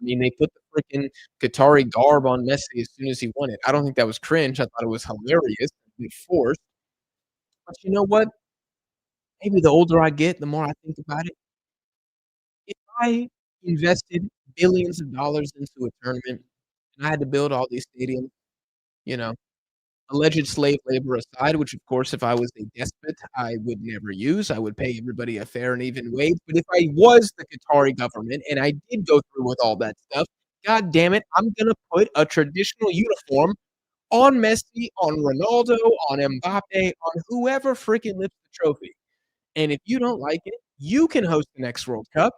I mean, they put the freaking Qatari garb on Messi as soon as he won it. I don't think that was cringe. I thought it was hilarious and forced. But you know what? Maybe the older I get, the more I think about it. If I invested billions of dollars into a tournament and I had to build all these stadiums, you know, alleged slave labor aside, which of course, if I was a despot, I would never use. I would pay everybody a fair and even wage. But if I was the Qatari government and I did go through with all that stuff, god damn it, I'm gonna put a traditional uniform on Messi, on Ronaldo, on Mbappe, on whoever freaking lifts the trophy. And if you don't like it, you can host the next World Cup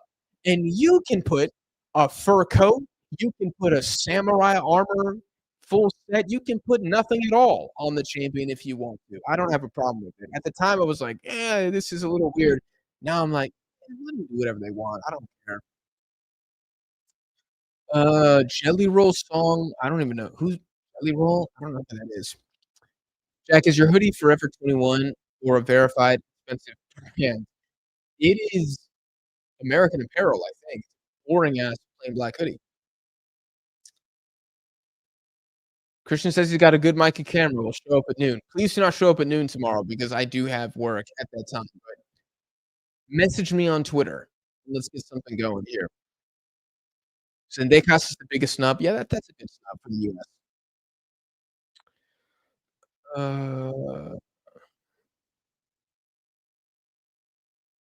and you can put a fur coat, you can put a samurai armor full set, you can put nothing at all on the champion if you want to. I don't have a problem with it. At the time, I was like, this is a little weird. Now I'm like, let them do whatever they want. I don't care. Jelly Roll song. I don't even know who's Jelly Roll. I don't know who that is. Jack, is your hoodie Forever 21 or a verified expensive brand? It is American Apparel, I think. Boring ass plain black hoodie. Christian says he's got a good mic and camera. Will show up at noon. Please do not show up at noon tomorrow because I do have work at that time. But message me on Twitter. Let's get something going here. Zendejas is the biggest snub. Yeah, that's a good snub for the U.S.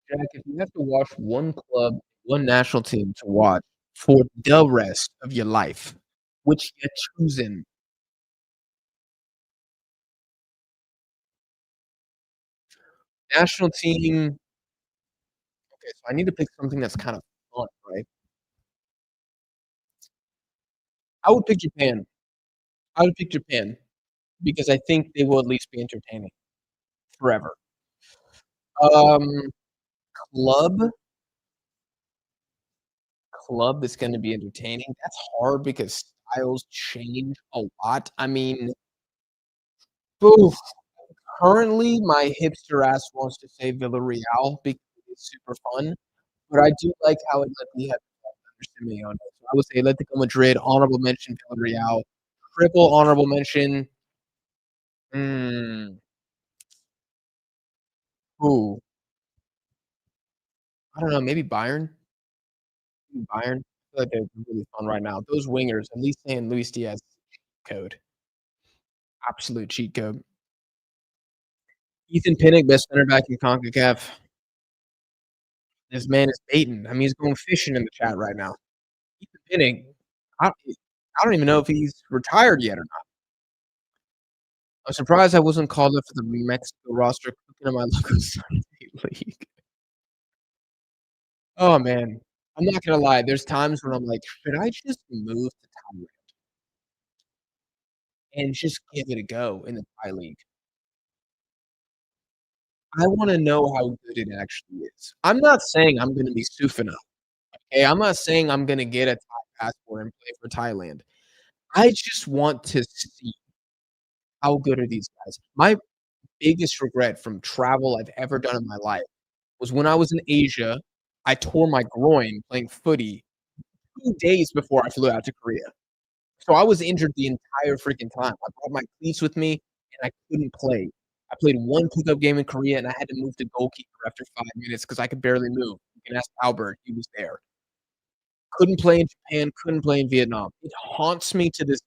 Jack, if you have to watch one club, one national team to watch for the rest of your life, which you're choosing? National team. Okay, so I need to pick something that's kind of fun, right? I would pick Japan. I would pick Japan because I think they will at least be entertaining forever. Um, club club that's gonna be entertaining. That's hard because styles change a lot. I mean, oof, currently my hipster ass wants to say Villarreal because it's super fun, but I do like how Atleti have under Simeone. So I would say Atletico Madrid, honorable mention Villarreal, triple honorable mention. Hmm, who? I don't know, maybe Bayern? Maybe Bayern? I feel like they're really fun right now. Those wingers, at least saying Luis Diaz code. Absolute cheat code. Ethan Pinnock, best center back in CONCACAF. This man is baiting. I mean, he's going fishing in the chat right now. Ethan Pinnock, I don't even know if he's retired yet or not. I'm surprised I wasn't called up for the Mexico roster looking at my local Sunday league. Oh, man. I'm not gonna lie. There's times when I'm like, should I just move to Thailand and just give it a go in the Thai league? I wanna know how good it actually is. I'm not saying I'm gonna be Sufina. Okay, I'm not saying I'm gonna get a Thai passport and play for Thailand. I just want to see how good are these guys. My biggest regret from travel I've ever done in my life was when I was in Asia, I tore my groin playing footy 2 days before I flew out to Korea. So I was injured the entire freaking time. I brought my cleats with me, and I couldn't play. I played 1 pickup game in Korea, and I had to move to goalkeeper after 5 minutes because I could barely move. You can ask Albert, he was there. Couldn't play in Japan, couldn't play in Vietnam. It haunts me to this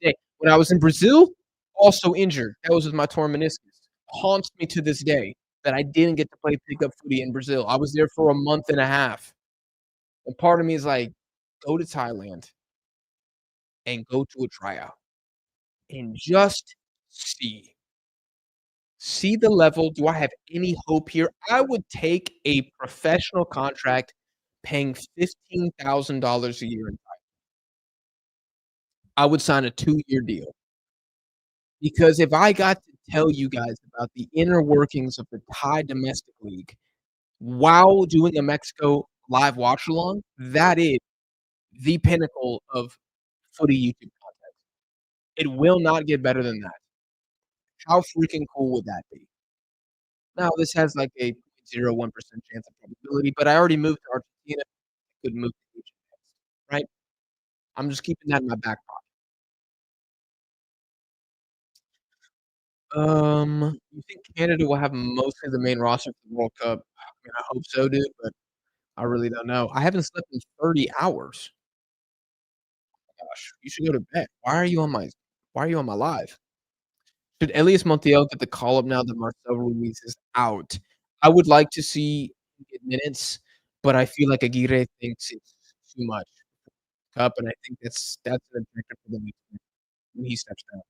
day. When I was in Brazil, also injured. That was with my torn meniscus. Haunts me to this day that I didn't get to play pickup footy in Brazil. I was there for a month and a half. And part of me is like, go to Thailand and go to a tryout and just see. See the level. Do I have any hope here? I would take a professional contract paying $15,000 a year. I would sign a 2-year deal. Because if I got to tell you guys about the inner workings of the Thai domestic league while doing a Mexico live watch along, that is the pinnacle of footy YouTube content. It will not get better than that. How freaking cool would that be? Now, this has like a 0.01% chance of probability, but I already moved to Argentina. I could move to Egypt next, right? I'm just keeping that in my back pocket. You think Canada will have mostly the main roster for the World Cup? I mean, I hope so, dude, but I really don't know. I haven't slept in 30 hours. Gosh, you should go to bed. Why are you on my live? Should Elias Montiel get the call up now that Marcel Ruiz is out? I would like to see him get minutes, but I feel like Aguirre thinks it's too much cup, and I think that's an objective for them when he steps down.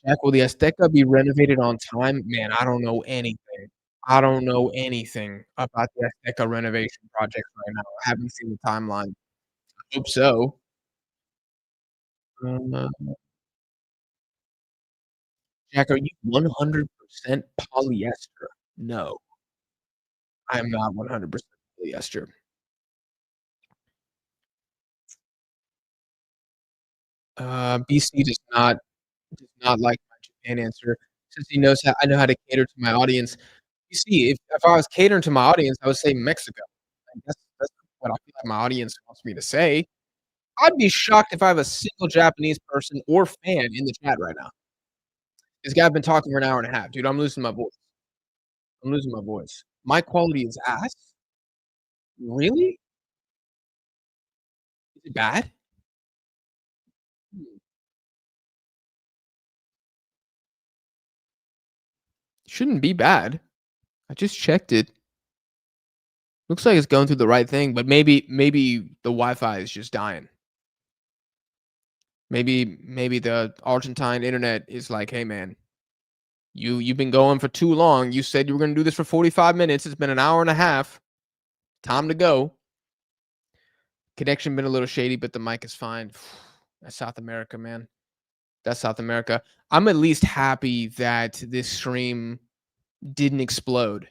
Jack, will the Azteca be renovated on time? Man, I don't know anything. I don't know anything about the Azteca renovation project right now. I haven't seen the timeline. I hope so. Uh, Jack, are you 100% polyester? No, I'm not 100% polyester. BC does not like my Japan answer since he knows how I know how to cater to my audience. You see, if I was catering to my audience, I would say Mexico. Like, that's what I feel like my audience wants me to say. I'd be shocked if I have a single Japanese person or fan in the chat right now. This guy been talking for an hour and a half, dude. I'm losing my voice. I'm losing my voice. My quality is ass? Really? Is it bad? Hmm. Shouldn't be bad. I just checked it. Looks like it's going through the right thing, but maybe the Wi-Fi is just dying. Maybe the Argentine internet is like, "Hey, man, you've been going for too long. You said you were gonna do this for 45 minutes. It's been an hour and a half. Time to go." Connection been a little shady, but the mic is fine. That's South America, man. That's South America. I'm at least happy that this stream didn't explode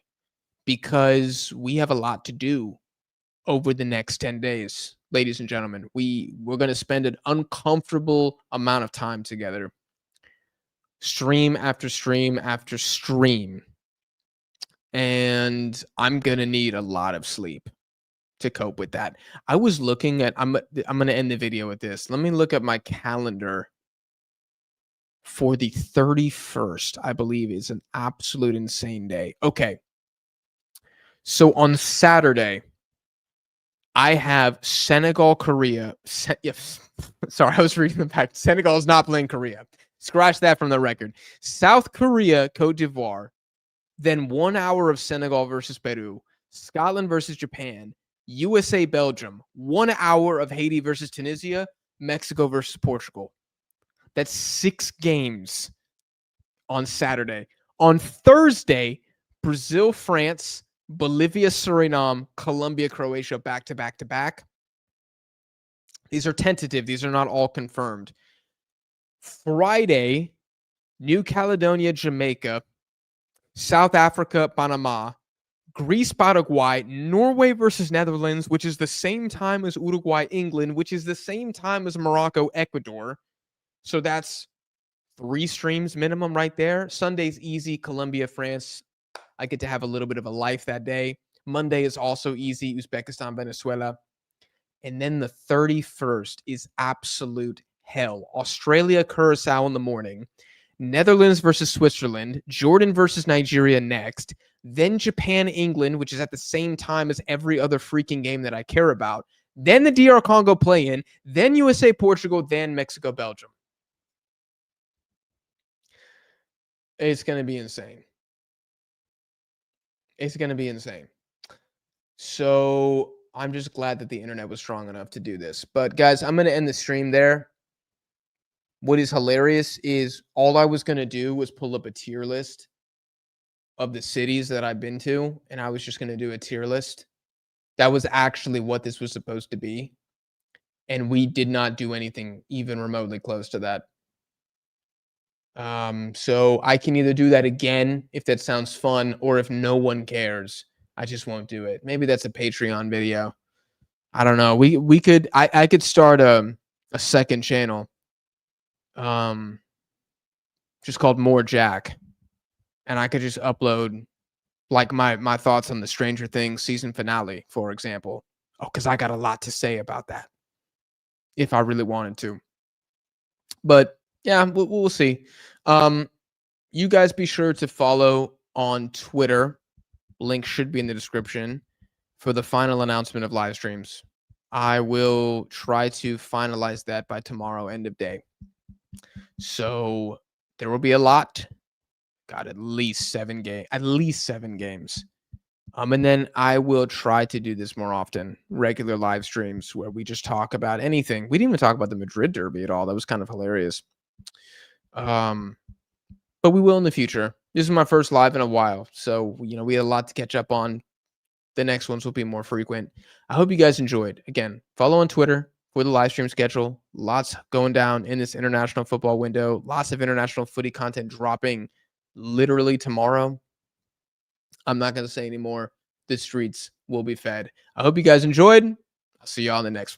because we have a lot to do over the next 10 days, ladies and gentlemen. We're going to spend an uncomfortable amount of time together. Stream after stream after stream. And I'm going to need a lot of sleep to cope with that. I was looking at I'm going to end the video with this. Let me look at my calendar for the 31st. I believe is an absolute insane day. Okay. So on Saturday, I have Senegal, Korea. Sorry, I was reading the fact. Senegal is not playing Korea. Scratch that from the record. South Korea, Cote d'Ivoire. Then 1 hour of Senegal versus Peru. Scotland versus Japan. USA, Belgium. 1 hour of Haiti versus Tunisia. Mexico versus Portugal. That's 6 games on Saturday. On Thursday, Brazil, France, Bolivia, Suriname, Colombia, Croatia, back to back to back. These are tentative. These are not all confirmed. Friday, New Caledonia, Jamaica, South Africa, Panama, Greece, Paraguay, Norway versus Netherlands, which is the same time as Uruguay, England, which is the same time as Morocco, Ecuador. So that's 3 streams minimum right there. Sunday's easy, Colombia, France. I get to have a little bit of a life that day. Monday is also easy, Uzbekistan, Venezuela. And then the 31st is absolute hell. Australia, Curacao in the morning. Netherlands versus Switzerland. Jordan versus Nigeria next. Then Japan, England, which is at the same time as every other freaking game that I care about. Then the DR Congo play-in. Then USA, Portugal. Then Mexico, Belgium. It's going to be insane. It's going to be insane. So I'm just glad that the internet was strong enough to do this. But guys, I'm going to end the stream there. What is hilarious is all I was going to do was pull up a tier list of the cities that I've been to, and I was just going to do a tier list. That was actually what this was supposed to be. And we did not do anything even remotely close to that. So I can either do that again if that sounds fun, or if no one cares, I just won't do it. Maybe that's a Patreon video. I don't know. We could I could start a second channel. Just called More Jack. And I could just upload like my thoughts on the Stranger Things season finale, for example. Oh, because I got a lot to say about that if I really wanted to. But yeah, we'll see. You guys be sure to follow on Twitter. Link should be in the description for the final announcement of live streams. I will try to finalize that by tomorrow, end of day. So there will be a lot. Got at least 7 games. And then I will try to do this more often. Regular live streams where we just talk about anything. We didn't even talk about the Madrid derby at all. That was kind of hilarious. But we will in the future. This is my first live in a while. So, we had a lot to catch up on. The next ones will be more frequent. I hope you guys enjoyed. Again, follow on Twitter for the live stream schedule. Lots going down in this international football window. Lots of international footy content dropping literally tomorrow. I'm not going to say anymore. The streets will be fed. I hope you guys enjoyed. I'll see y'all in the next one.